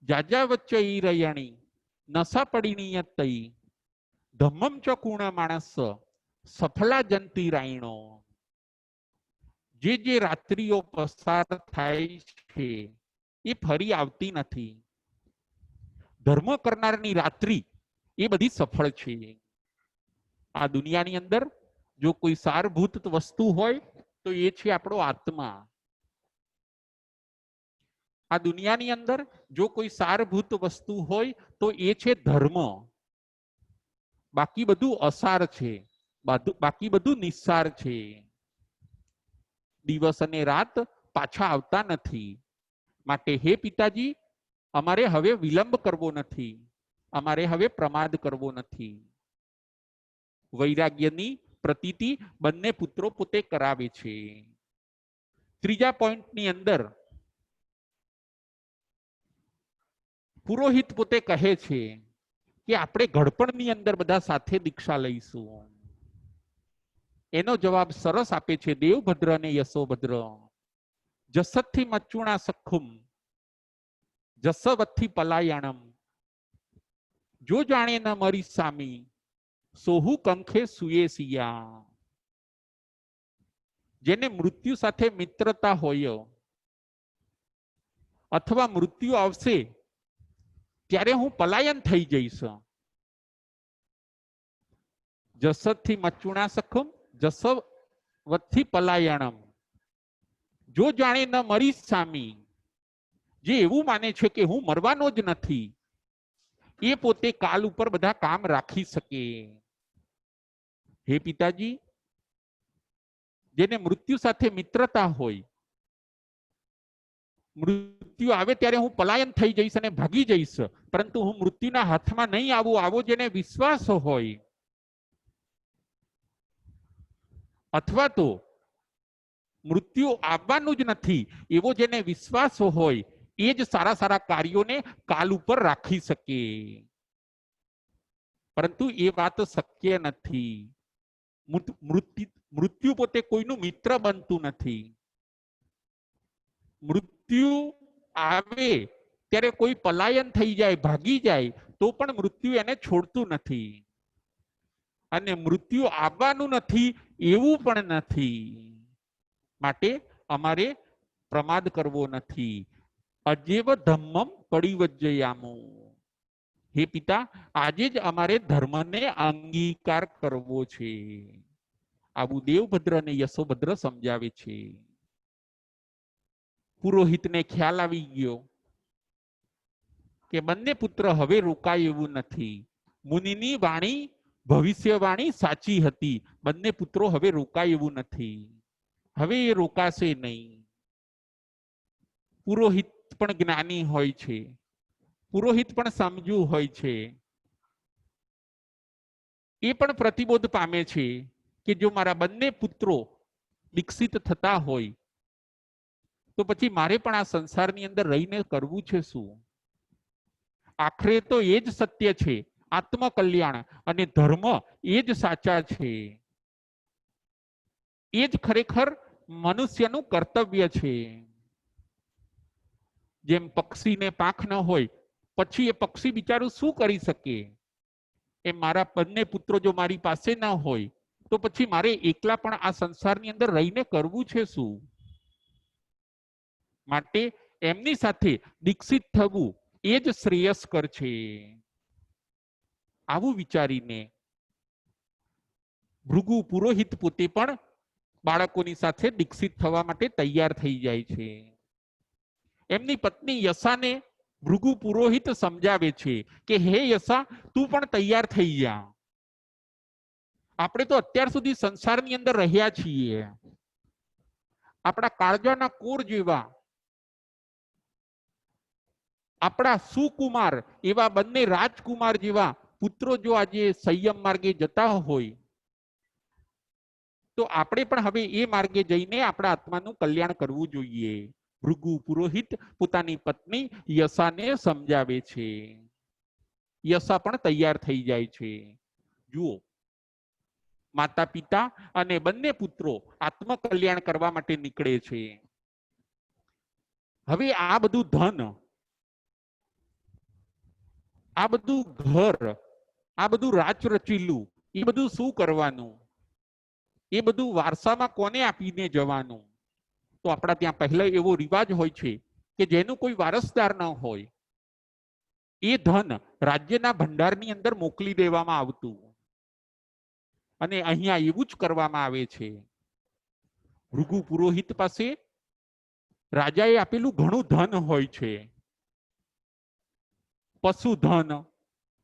જાજા વચ્ચે રયણી નશા પડીની તઈ ધમ્મમ ચ કુણ માણસ સફલા જંતી રાયણો. જે રાત્રિઓ પસાર થાય છે એ ફરી આવતી નથી. ધર્મ કરનારની રાત્રિ એ બધી સફળ છે. આ દુનિયાની અંદર જો કોઈ સારભૂત વસ્તુ હોય તો એ છે આપણો આત્મા. આ દુનિયાની અંદર જો કોઈ સારભૂત વસ્તુ હોય તો એ છે ધર્મ. બાકી બધું અસાર છે, બાકી બધું નિસ્સાર છે. દિવસ અને રાત પાછા આવતા નથી. માટે હે પિતાજી, અમારે હવે વિલંબ કરવો નથી. અમારે હવે પ્રમાદ કરવો નથી. વૈરાગ્યની પ્રતીતિ બંને પુત્રો પોતે કરાવે છે. ત્રીજા પોઈન્ટની અંદર પુરોહિત પોતે કહે છે કે આપણે ઘડપણની અંદર બધા સાથે દીક્ષા લઈશું. એનો જવાબ સરસ આપે છે દેવભદ્ર અને યશોભદ્ર. જસતથી મચ્ચુણા સખુમ જસવતથી પલાયણમ જો જાણે ન મરી સામી સોહુ કંખે સુએ સિયા. જેને મૃત્યુ સાથે મિત્રતા હોય અથવા મૃત્યુ આવશે ત્યારે હું પલાયન થઈ જઈશ. જસતથી મચ્ચુણા સખુમ જસવતથી પલાયણમ જો જાણે ન મરી સામી. જે એવું માને છે કે હું મરવાનો જ નથી એ પોતે કાલ ઉપર બધા કામ રાખી શકે. હે પિતાજી, જેને મૃત્યુ સાથે મિત્રતા હોય, મૃત્યુ આવે ત્યારે હું પલાયન થઈ જઈશ અને ભાગી જઈશ, પરંતુ હું મૃત્યુના હાથમાં નહીં આવું, આવો જેને વિશ્વાસ હોય, અથવા તો મૃત્યુ આવવાનું જ નથી એવો જેને વિશ્વાસ હોય, એ જ સારા સારા કાર્યોને કાલ ઉપર રાખી શકે. પરંતુ એ વાત શક્ય નથી. મૃત્યુ પોતે કોઈનું મિત્ર બનતું નથી. મૃત્યુ આવે ત્યારે કોઈ પલાયન થઈ જાય, ભાગી જાય, તો પણ મૃત્યુ એને છોડતું નથી. અને મૃત્યુ આવવાનું નથી એવું પણ નથી. માટે અમારે પ્રમાદ કરવો નથી. અજેવ ધમ્મમ પડિવજ્જયામો. હે પિતા, આજે જ અમારે ધર્મને અંગીકાર કરવો છે. આવું દેવભદ્ર અને યશોભદ્ર સમજાવે છે. પુરોહિતને ખ્યાલ આવી ગયો કે બંને પુત્ર હવે રોકાય એવું નથી. મુનિની વાણી ભવિષ્યવાણી સાચી હતી. બંને પુત્રો હવે રોકાય એવું નથી. હવે એ રોકાશે નહીં. પુરોહિત પણ જ્ઞાની હોય છે, પુરોહિત પણ સમજુ હોય છે. એ પણ પ્રતિબોધ પામે છે કે જો મારા બંને પુત્રો દીક્ષિત થતા હોય તો પછી મારે પણ આ સંસારની અંદર રહીને કરવું છે શું? આખરે તો એ જ સત્ય છે. આત્મકલ્યાણ અને ધર્મ એ જ સાચા છે. એ જ ખરેખર મનુષ્યનું કર્તવ્ય છે. જેમ પક્ષીને પાંખ ન હોય પછી એ પક્ષી બિચારું શું કરી શકે? એ મારા બંને પુત્રો જો મારી પાસે ના હોય તો પછી મારે એકલા પણ આ સંસારની અંદર રહીને કરવું છે શું? માટે એમની સાથે દીક્ષિત થવું એ જ શ્રેયસ્કર છે. આવું વિચારીને ભૃગુ પુરોહિત પોતે પણ બાળકોની સાથે દીક્ષિત થવા માટે તૈયાર થઈ જાય છે. એમની પત્ની યશાને ભૃગુ પુરોહિત સમજાવે છે કે હે યશા, તું પણ તૈયાર થઈ જા. આપણે તો અત્યાર સુધી સંસારની અંદર રહ્યા છીએ. આપણા કાળજાના કોર જેવા આપણા સુકુમાર એવા બંને રાજકુમાર જેવા પુત્રો જો આજે સંયમ માર્ગે જતા હોય તો આપણે પણ હવે એ માર્ગે જઈને આપણા આત્માનું કલ્યાણ કરવું જોઈએ. ભૃગુ પુરોહિત પોતાની પત્ની યશાને સમજાવે છે. યશા પણ તૈયાર થઈ જાય છે. જુઓ, માતા પિતા અને બંને પુત્રો આત્મકલ્યાણ કરવા માટે નીકળે છે. હવે આ બધું ધન, આ બધું ઘર, આ બધું રાચ રચીલું, એ બધું શું કરવાનું? એ બધું વારસામાં કોને આપીને જવાનું? તો આપણા ત્યાં પહેલા એવો રિવાજ હોય છે કે જેનું કોઈ વારસદાર ન હોય એ ધન રાજ્યના ભંડારની અંદર મોકલી દેવામાં આવતું. અને અહીંયા એવું જ કરવામાં આવે છે. ભૃગુ પુરોહિત પાસે રાજાએ આપેલું ઘણું ધન હોય છે. પશુધન,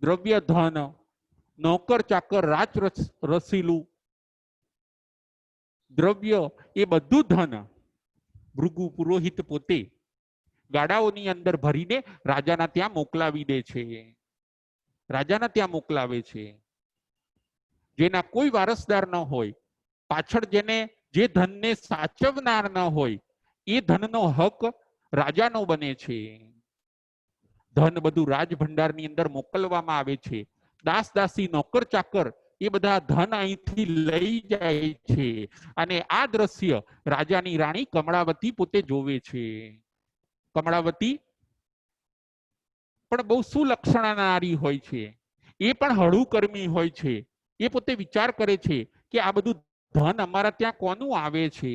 દ્રવ્ય ધન, નોકર ચાકર, રાચ રસીલું દ્રવ્ય, એ બધું ધન ભૃગુ પુરોહિત પોતે ગાડાઓની અંદર ભરીને રાજાના ત્યાં મોકલાવી દે છે. રાજાના ત્યાં મોકલાવે છે. જેના કોઈ વારસદાર ન હોય, પાછળ જેને જે ધનને સાચવનાર ન હોય, એ ધનનો હક રાજાનો બને છે. ધન બધું રાજ ભંડારની અંદર મોકલવામાં આવે છે. દાસ દાસી નોકર ચાકર એ બધા ધન અહીંથી લઈ જાય છે. અને આ દ્રશ્ય રાજાની રાણી કમળાવતી પોતે જોવે છે. કમળાવતી પણ બહુ સુલક્ષણા નારી હોય છે. એ પણ હળુકર્મી હોય છે. એ પોતે વિચાર કરે છે કે આ બધું ધન અમારા ત્યાં કોનું આવે છે.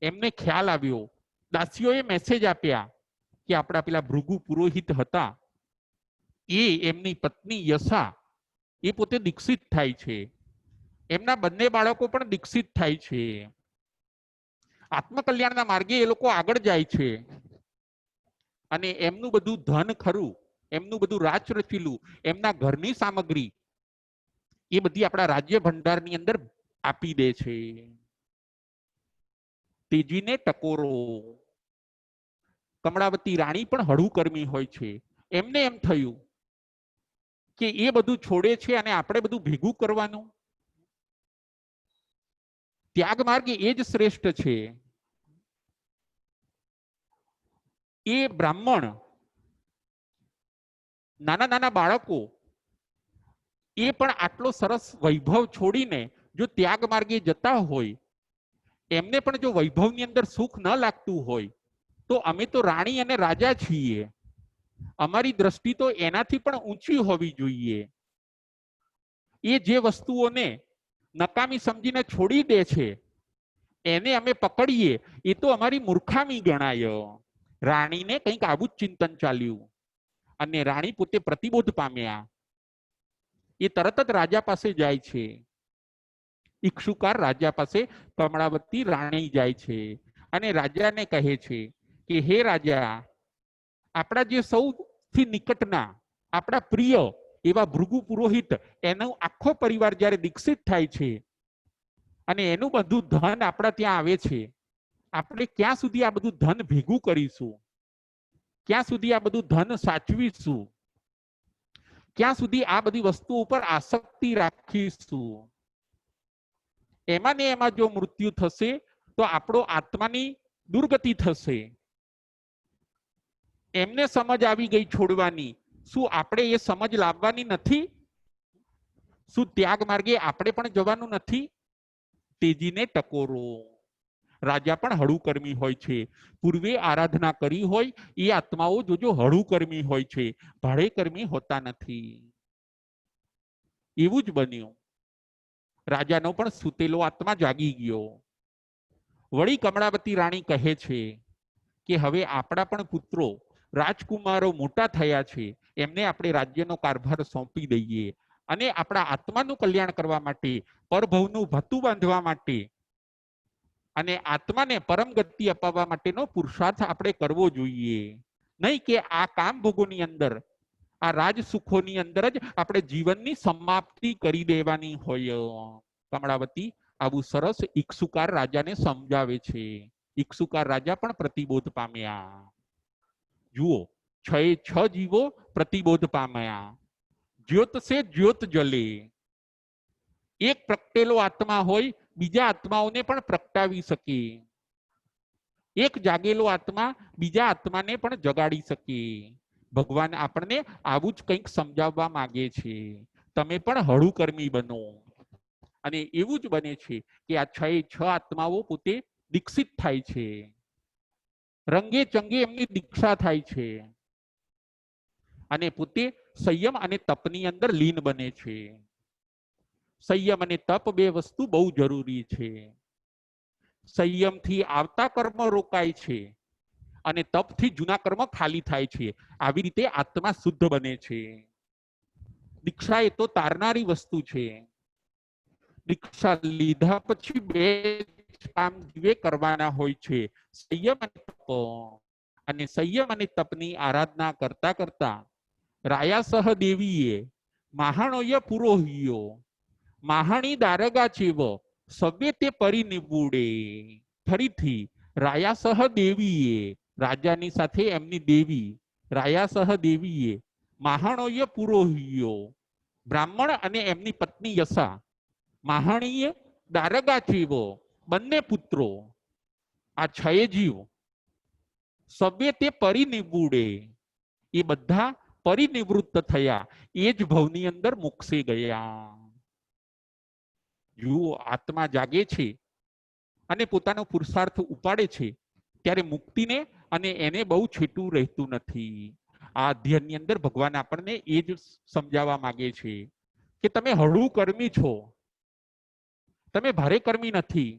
એમને ખ્યાલ આવ્યો. દાસીઓએ મેસેજ આપ્યા કે આપણા પેલા ભૃગુ પુરોહિત હતા, એ એમની પત્ની યશા એ પોતે દીક્ષિત થાય છે. એમના બંને બાળકો પણ દીક્ષિત થાય છે. આત્મકલ્યાણના માર્ગે એ લોકો આગળ જાય છે. અને એમનું બધું ધન ખરું, એમનું બધું રાચ રચીલું, એમના ઘરની સામગ્રી એ બધી આપણા રાજ્ય ભંડારની અંદર આપી દે છે. તેજીને ટકોરો. કમળાવતી રાણી પણ હળુકર્મી હોય છે. એમને એમ થયું કે એ બધું છોડે છે અને આપણે બધું ભેગું કરવાનું. ત્યાગ માર્ગ એ જ શ્રેષ્ઠ છે. એ બ્રાહ્મણ, નાના નાના બાળકો એ પણ આટલો સરસ વૈભવ છોડીને જો ત્યાગ માર્ગે જતા હોય, એમને પણ જો વૈભવની અંદર સુખ ન લાગતું હોય, તો અમે તો રાણી અને રાજા છીએ, અમારી દ્રષ્ટિ તો એનાથી પણ ઊંચી હોવી જોઈએ. એ જે વસ્તુઓને નકામી સમજીને છોડી દે છે, એને અમે પકડીએ એ તો અમારી મૂર્ખામી ગણાય. રાણીને કંઈક આવું જ ચિંતન ચાલ્યું અને રાણી પોતે પ્રતિબોધ પામ્યા. એ તરત જ રાજા પાસે જાય છે. ઇક્ષુકાર રાજા પાસે કમળાવતી રાણી જાય છે અને રાજાને કહે છે કે હે રાજા, આપણા જે સૌથી નિકટના, આપણા પ્રિય એવા ભૃગુ પુરોહિત, એનો આખો પરિવાર જ્યારે દીક્ષિત થાય છે અને એનું બધું ધન આપણા ત્યાં આવે છે, આપણે ક્યાં સુધી આ બધું ધન ભેગું કરીશું? ક્યાં સુધી આ બધું ધન સાચવીશું? ક્યાં સુધી આ બધી વસ્તુઓ ઉપર આસક્તિ રાખીશું? એમાં ને એમાં જો મૃત્યુ થશે તો આપણો આત્માની દુર્ગતિ થશે. એમને સમજ આવી ગઈ છોડવાની, શું આપણે એ સમજ લાવવાની નથી? શું ત્યાગ માર્ગે આપણે પણ જવાનું નથી? તેજીને ટકોરો. રાજા પણ હળુકર્મી હોય છે. પૂર્વે આરાધના કરી હોય એ આત્માઓ જોજો હળુકર્મી હોય છે, ભાડેકર્મી હોતા નથી. એવું જ બન્યું. રાજાનો પણ સૂતેલો આત્મા જાગી ગયો. વળી કમળાવતી રાણી કહે છે કે હવે આપણા પણ પુત્રો રાજકુમારો મોટા થયા છે, એમને આપણે રાજ્યનો કારભાર સોંપી દઈએ અને આપણા આત્માનું કલ્યાણ કરવા માટે, પરભવનું ભથ્થું બાંધવા માટે અને આત્માને પરમ ગતિ અપાવવા માટેનો પુરુષાર્થ આપણે કરવો જોઈએ. નહીં કે આ કામ ભોગોની અંદર, આ રાજ સુખોની અંદર જ આપણે જીવનની સમાપ્તિ કરી દેવાની હોય. કમળાવતી આવું સરસ ઇક્ષુકાર રાજાને સમજાવે છે. ઇક્ષુકાર રાજા પણ પ્રતિબોધ પામ્યા. જુઓ, 6 જીવો પ્રતિબોધ પામ્યા. જ્યોત સે જ્યોત જલે. એક પ્રગટેલો આત્મા હોય, બીજા આત્માઓને પણ પ્રગટાવી શકે. એક જાગેલો આત્મા બીજા આત્માને પણ જગાડી શકે. ભગવાન આપણને આવું જ કંઈક સમજાવવા માંગે છે. તમે પણ હળુકર્મી બનો. અને એવું જ બને છે કે આ 6 આત્માઓ પોતે દીક્ષિત થાય છે. રંગે ચંગે એમની દીક્ષા થાય છે અને પોતે સંયમ અને તપની અંદર લીન બને છે. સંયમ અને તપ બે વસ્તુ બહુ જરૂરી છે. સંયમથી આવતા કર્મ રોકાય છે અને તપથી જૂના કર્મ ખાલી થાય છે. આવી રીતે આત્મા શુદ્ધ બને છે. દીક્ષા એ તો તારનારી વસ્તુ છે. દીક્ષા લીધા પછી 2 કામ જીવે કરવાના હોય છે, સંયમ અને તપ. અને સંયમ અને તપની આરાધના કરતા કરતા રાયાસહ દેવીએ મહાણોય પુરોહિયો મહાણી દારગા ચેવ સવ્ય તે પરિનિબુડે. ફરીથી રાયાસહ દેવીએ, રાજાની સાથે એમની દેવી રાયાસહ દેવીએ મહાણોય પુરોહિયો, બ્રાહ્મણ અને એમની પત્ની યશા, માહણીય દારગા જીવો, બંને પુત્રો, આ છ જીવ સબે તે પરિનિવૃડે, એ બધા પરિનિવૃત્ત થયા, એ જ ભવની અંદર મોક્ષે ગયા. જુઓ, આત્મા જાગે છે અને પોતાનો પુરુષાર્થ ઉપાડે છે ત્યારે મુક્તિને અને એને બહુ છેટું રહેતું નથી. આ અધ્યયનની અંદર ભગવાન આપણને એ જ સમજાવવા માંગે છે કે તમે હળવું કર્મી છો, તમે ભારે કર્મી નથી,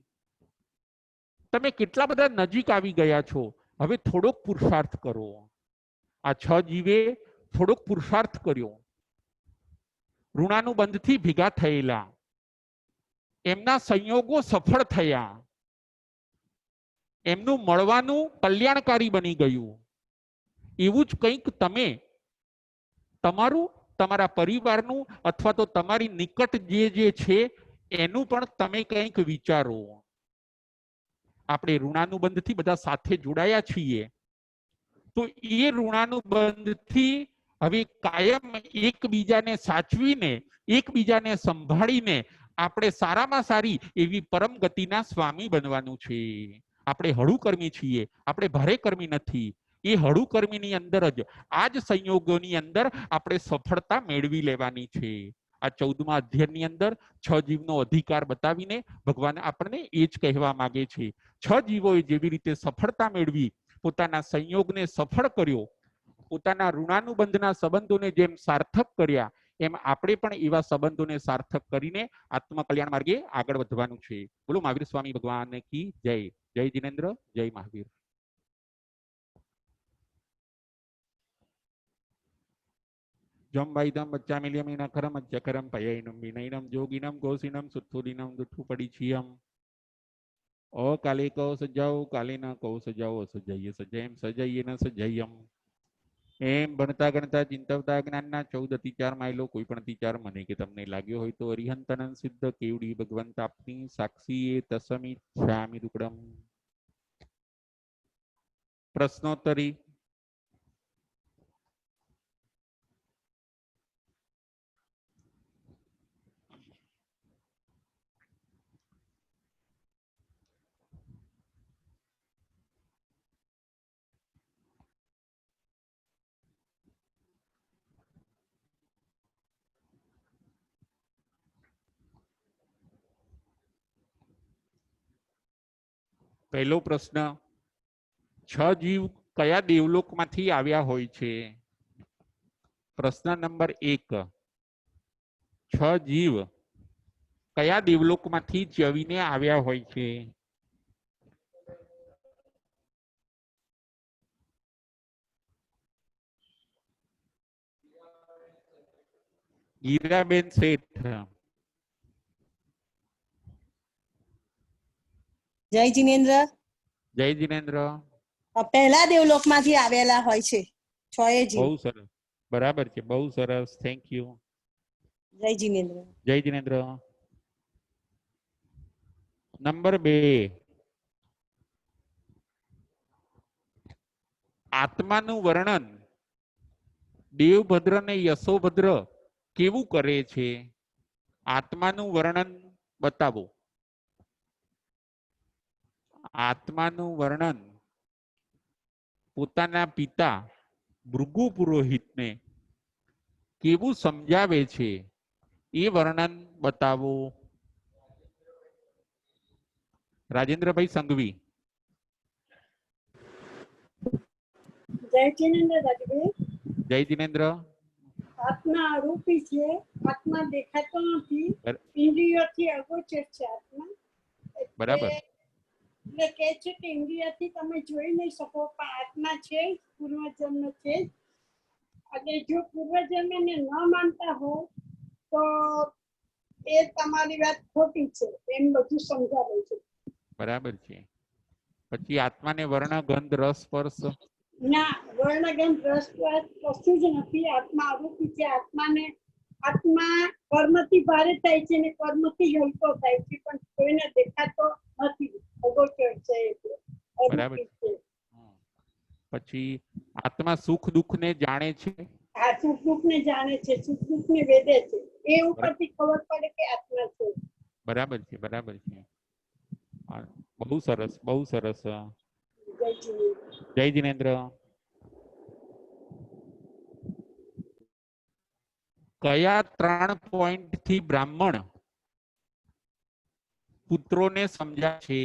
તમે કેટલા બધા નજીક આવી ગયા છો, હવે થોડોક પુરુષાર્થ કરો. આ છ જીવે થોડોક પુરુષાર્થ કર્યો, ઋણાનુબંધથી ભેગા થયેલા, એમના સંયોગો સફળ થયા, એમનું મળવાનું કલ્યાણકારી બની ગયું. એવું જ કંઈક તમે તમારું, તમારા પરિવારનું અથવા તો તમારી નિકટ જે છે એનું પણ તમે કંઈક વિચારો. આપણે ઋણાનુબંધથી બધા સાથે જોડાયા છીએ, તો એ ઋણાનુબંધથી હવે કાયમ એકબીજાને સાચવીને, એકબીજાને સંભાળીને આપણે સારામાં સારી એવી પરમ ગતિના સ્વામી બનવાનું છે. આપણે હળુ કર્મી છીએ, આપણે ભારે કર્મી નથી. એ હળુ કર્મીની અંદર જ આ જ સંયોગોની અંદર આપણે સફળતા મેળવી લેવાની છે. આ 14મા અધ્યાયની અંદર છ જીવનો અધિકાર બતાવીને ભગવાન આપણને એ જ કહેવા માંગે છે. છ જીવોએ જેવી રીતે સફળતા મેળવી, પોતાના સંયોગને સફળ કર્યો, પોતાના ઋણાનુબંધના સંબંધોને જેમ સાર્થક કર્યા, એમ આપણે પણ એવા સંબંધોને સાર્થક કરીને આત્મકલ્યાણ માર્ગે આગળ વધવાનું છે. બોલો મહાવીર સ્વામી ભગવાન કી જય. જય જિનેન્દ્ર, જય મહાવીર. જમ વાઈદમ બચ્ચા મિલિયમ નખરમ અજ્જકરમ પયૈનમ વિનયનમ જોગિનમ ગોસિનમ સુત્થુદિનમ દુઠ્ઠુ પડીછિયમ. ઓ કાલે કો સજાઓ, કાલે ન કો સજાઓ, સજાઈએ સજાયમ, સજાઈએ ન સજાયમ. એમ ભણતા ગણતા ચિંતવતા જ્ઞાનના 14 અતિચાર માયલો કોઈ પણ અતિચાર મને કે તમને લાગ્યો હોય તો અરિહંતનંદ સિદ્ધ કેવડી ભગવંત આપની સાક્ષી એ તસમી છામી દુકડમ. પ્રશ્નોત્તરી. પહેલો પ્રશ્ન, છ જીવ કયા દેવલોકમાંથી આવ્યા હોય છે? પ્રશ્ન નંબર 1, છ જીવ કયા દેવલોકમાંથી જવીને આવ્યા હોય છે? ગીરાબેન શેઠ. જય જિનેન્દ્ર. જય જિનેન્દ્ર. પહેલા દેવલોકમાંથી આવેલા હોય છે છ જીવ. બહુ સરસ, બરાબર છે, બહુ સરસ, થેન્ક યુ. જય જિનેન્દ્ર. જય જિનેન્દ્ર. નંબર 2, આત્માનું વર્ણન દેવભદ્ર ને યશોભદ્ર કેવું કરે છે? આત્માનું વર્ણન બતાવો. આત્માનું વર્ણન પોતાના પિતા ભૃગુ પુરોહિતને કેવું સમજાવે છે એ વર્ણન બતાવો. રાજેન્દ્રભાઈ સંઘવી. જય જિનેન્દ્ર દાદીભાઈ. જય જિનેન્દ્ર. આત્મા આરોપી છે, આત્મા દેખાતો નથી, ઇન્દ્રિયોથી અગોચર છે આત્મા. બરાબર. એટલે કે છે કે ઇન્દ્રિયથી તમે જોઈ નહીં શકો, પણ આત્મા છે, પૂર્વજન્મ છે. અને જો પૂર્વજન્મને ન માનતા હો તો એ તમારી વાત ખોટી છે, એમ બધું સમજાવે છે. બરાબર છે. પછી આત્માને વર્ણ ગંધ રસ સ્પર્શ. ના, વર્ણગંધ રસપ્રદ કશું જ નથી. આત્મા આરોપી છે. આત્મા કર્મથી ભારે થાય છે અને કર્મથી હલકો થાય છે, પણ કોઈને દેખાતો નથી, અગોચર છે, એટલે બરાબર. અરૂપી છે. પછી આત્મા સુખ દુઃખ ને જાણે છે. આ સુખ ને જાણે છે, સુખ ને વેદે છે, એ ઉપરથી ખબર પડે કે આત્મા છે. બરાબર છે, બરાબર છે. બહુ સરસ, બહુ સરસ. જય જીનેન્દ્ર. જય જીનેન્દ્ર. કયા 3 પોઈન્ટ થી બ્રાહ્મણ પુત્રોને સમજાવે છે?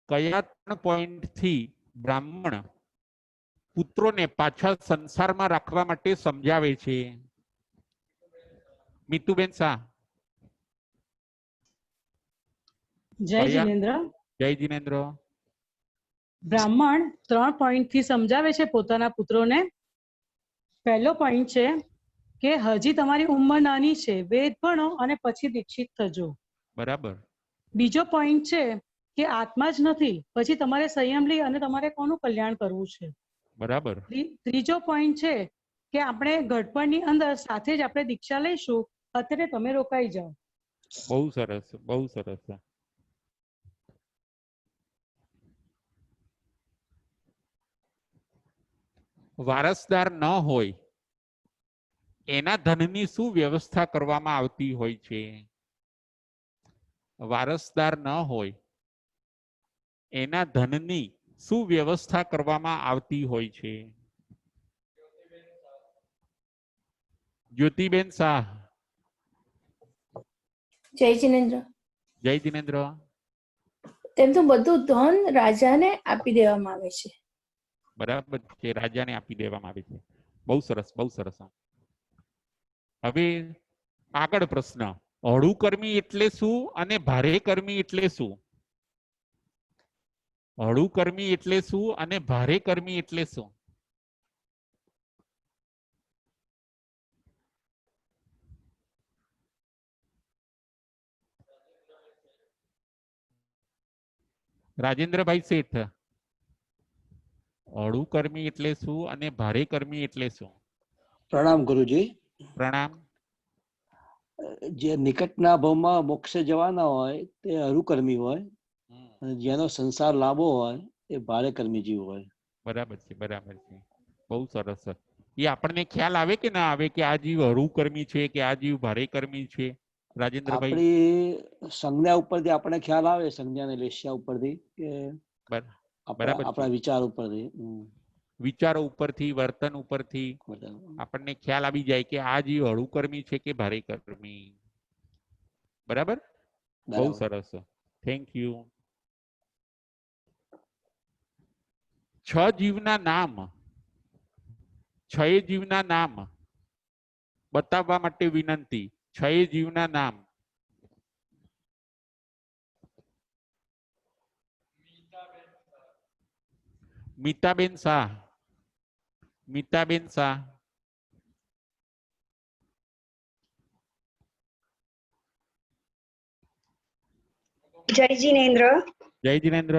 કયા 3 પોઈન્ટ થી બ્રાહ્મણ પુત્રોને પાછા સંસારમાં રાખવા માટે સમજાવે છે? મીતુબેન શાહ. જય જીનેન્દ્ર. જય જીનેન્દ્ર. બ્રાહ્મણ 3 પોઈન્ટ થી સમજાવે છે પોતાના પુત્રોને. પહેલો પોઈન્ટ છે કે હજી તમારી ઉંમર નાની છે, વેદ ભણો અને પછી દીક્ષિત થજો. બરાબર. બીજો પોઈન્ટ છે કે આત્મા જ નથી, પછી તમારે સંયમ લઈ અને તમારે કોનું કલ્યાણ કરવું છે. બરાબર. ત્રીજો પોઈન્ટ છે કે આપણે ઘડપણની અંદર સાથે જ આપણે દીક્ષા લઈશું, અત્યારે તમે રોકાઈ જાઓ. બહુ સરસ, બહુ સરસ. વારસદાર ન હોય એના ધનની શું વ્યવસ્થા કરવામાં આવતી હોય છે? વારસદાર ન હોય એના ધનની શું વ્યવસ્થા કરવામાં આવતી હોય છે? જ્યોતિબેન શાહ. જય જીનેન્દ્ર. જય જીનેન્દ્ર. તેમ તો બધું ધન રાજાને આપી દેવામાં આવે છે. બરાબર છે, રાજાને આપી દેવામાં આવે છે. બહુ સરસ, બહુ સરસ. હવે આગળ પ્રશ્ન, હળુ કર્મી એટલે શું અને ભારે કર્મી એટલે શું? હળુ કર્મી એટલે શું અને ભારે કર્મી એટલે શું? રાજેન્દ્રભાઈ શેઠ. હળુ કર્મી એટલે શું અને ભારે કર્મી એટલે શું? પ્રણામ ગુરુજી. પ્રણામ. જે નિકટના ભાવમાં મોક્ષે જવાના હોય તે અરુકર્મી હોય, અને જેનો સંસાર લાંબો હોય એ ભારે કર્મી જીવ હોય. બરાબર છે, બરાબર છે. બહુ સરસ. એ આપણને ખ્યાલ આવે કે ના આવે કે આ જીવ હળુ કર્મી છે કે આ જીવ ભારે કર્મી છે? રાજેન્દ્રભાઈ. આપણી સંજ્ઞા ઉપરથી આપણને ખ્યાલ આવે, સંજ્ઞા ને લેશિયા ઉપરથી, કે બરાબર છે. આપણા વિચાર ઉપરથી, વિચારો ઉપરથી, વર્તન ઉપરથી બરાબર. આપણને ખ્યાલ આવી જાય કે આ જીવ હળુ કર્મી છે કે ભારે કર્મી. બરાબર. બહુ સરસ. Thank you. 6 જીવના નામ, 6 જીવના નામ બતાવવા માટે વિનંતી. 6 જીવના નામ. મીતાબેન શાહ. મીતાબેન શાહ. જય જીનેન્દ્ર. જય જીનેન્દ્ર.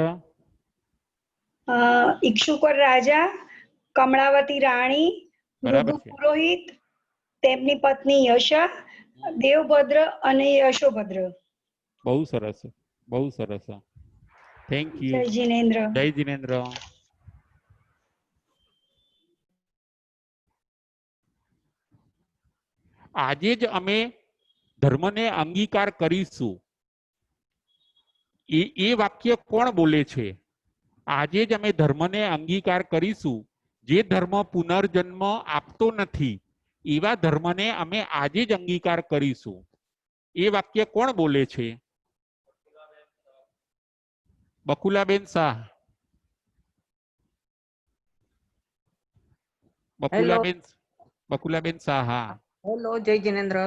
ઈક્ષુકર રાજા, કમળાવતી રાણી, બરાબર મૃદુ છે. પુરોહિત, તેમની પત્ની યશા, દેવભદ્ર અને યશોભદ્ર. બહુ સરસ, બહુ સરસ. Thank you. જય જીનેન્દ્ર. જય જીનેન્દ્ર. આજે જ અમે ધર્મને અંગીકાર કરીશું. એ વાક્ય કોણ બોલે છે? આજે જ અમે ધર્મને અંગીકાર કરીશું. જે ધર્મ પુનર્જન્મ આપતો નથી એવા ધર્મને અમે આજે જ અંગીકાર કરીશું. એ વાક્ય કોણ બોલે છે? બકુલાબેન શાહ. બકુલાબેન શાહ. હા. હેલો, જય જીનેન્દ્ર.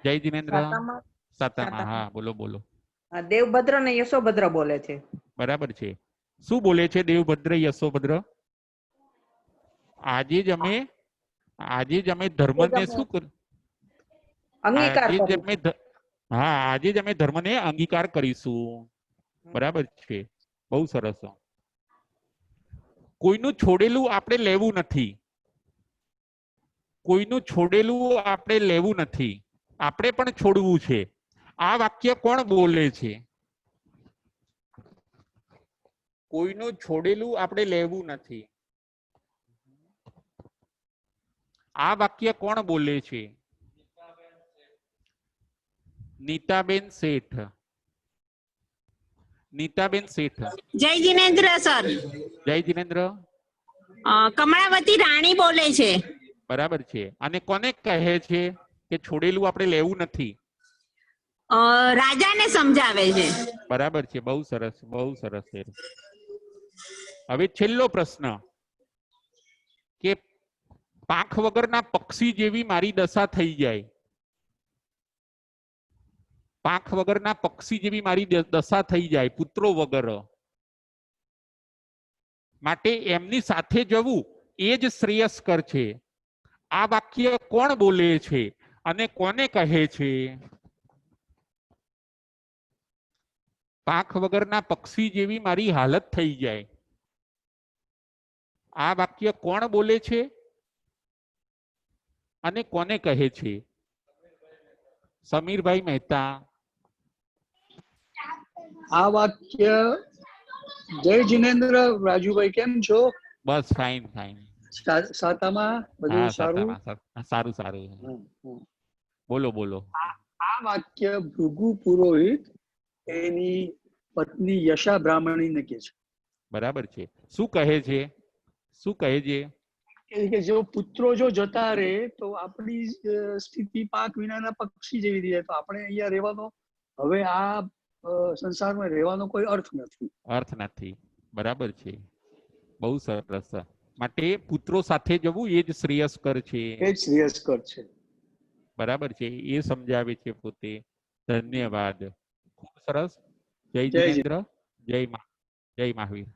જય જીનેન્દ્ર. સાતામાં હા, બોલો બોલો. દેવભદ્ર ને યશોભદ્ર બોલે છે. બરાબર છે. શું બોલે છે દેવભદ્ર યશોભદ્ર? આજે જ અમે ધર્મને શું કર અંગીકાર આજે જ અમે ધર્મને અંગીકાર કરીશું. બરાબર છે. બહુ સરસ. કોઈનું છોડેલું આપણે લેવું નથી. કોઈનું છોડેલું આપણે લેવું નથી, આપણે પણ છોડવું છે. આ વાક્ય કોણ બોલે છે? કોઈનું છોડેલું આપણે લેવું નથી. આ વાક્ય કોણ બોલે છે? નીતાબેન શેઠ. નીતાબેન શેઠ. જય જિનેન્દ્ર સર. જય જિનેન્દ્ર. કમળાવતી રાણી બોલે છે. બરાબર છે. અને કોને કહે છે કે છોડેલું આપણે લેવું નથી? રાજાને સમજાવે છે. બરાબર છે. બહુ સરસ, બહુ સરસ છે. હવે છેલ્લો પ્રશ્ન કે પાંખ વગરના પક્ષી જેવી મારી દશા થઈ જાય. પાંખ વગરના પક્ષી જેવી મારી દશા થઈ જાય પુત્રો વગર, માટે એમની સાથે જવું એ જ શ્રેયસ્કર છે. આ વાક્ય કોણ બોલે છે અને કોને કહે છે? પાંખ વગરના પક્ષી જેવી મારી હાલત થઈ જાય. આ વાક્ય કોણ બોલે છે અને કોને કહે છે? સમીરભાઈ મહેતા. આ વાક્ય જય જિનેન્દ્ર. રાજુભાઈ કેમ છો? બસ ફાઇન ફાઇન. સાતામાં બધું સારું? સારું સારું. બોલો બોલો. આ વાક્ય ભૃગુ પુરોહિત એની પત્ની યશા બ્રાહ્મણીને કહે છે. બરાબર છે. શું કહે છે? શું કહે છે? કે જો પુત્રો જો જતા રહે તો આપણી સ્થિતિ પાંખ વિનાના પક્ષી જેવી રહે, તો આપણે અહીંયા રહેવાનો, હવે આ સંસારમાં રહેવાનો કોઈ અર્થ નથી. અર્થ નથી. બરાબર છે. બહુ સરસ. માટે પુત્રો સાથે જવું એ જ શ્રેયસ્કર છે. એ જ શ્રેયસ્કર છે. બરાબર છે. એ સમજાવે છે પોતે. ધન્યવાદ. ખૂબ સરસ. જય જિનેન્દ્ર. જય મહાવીર.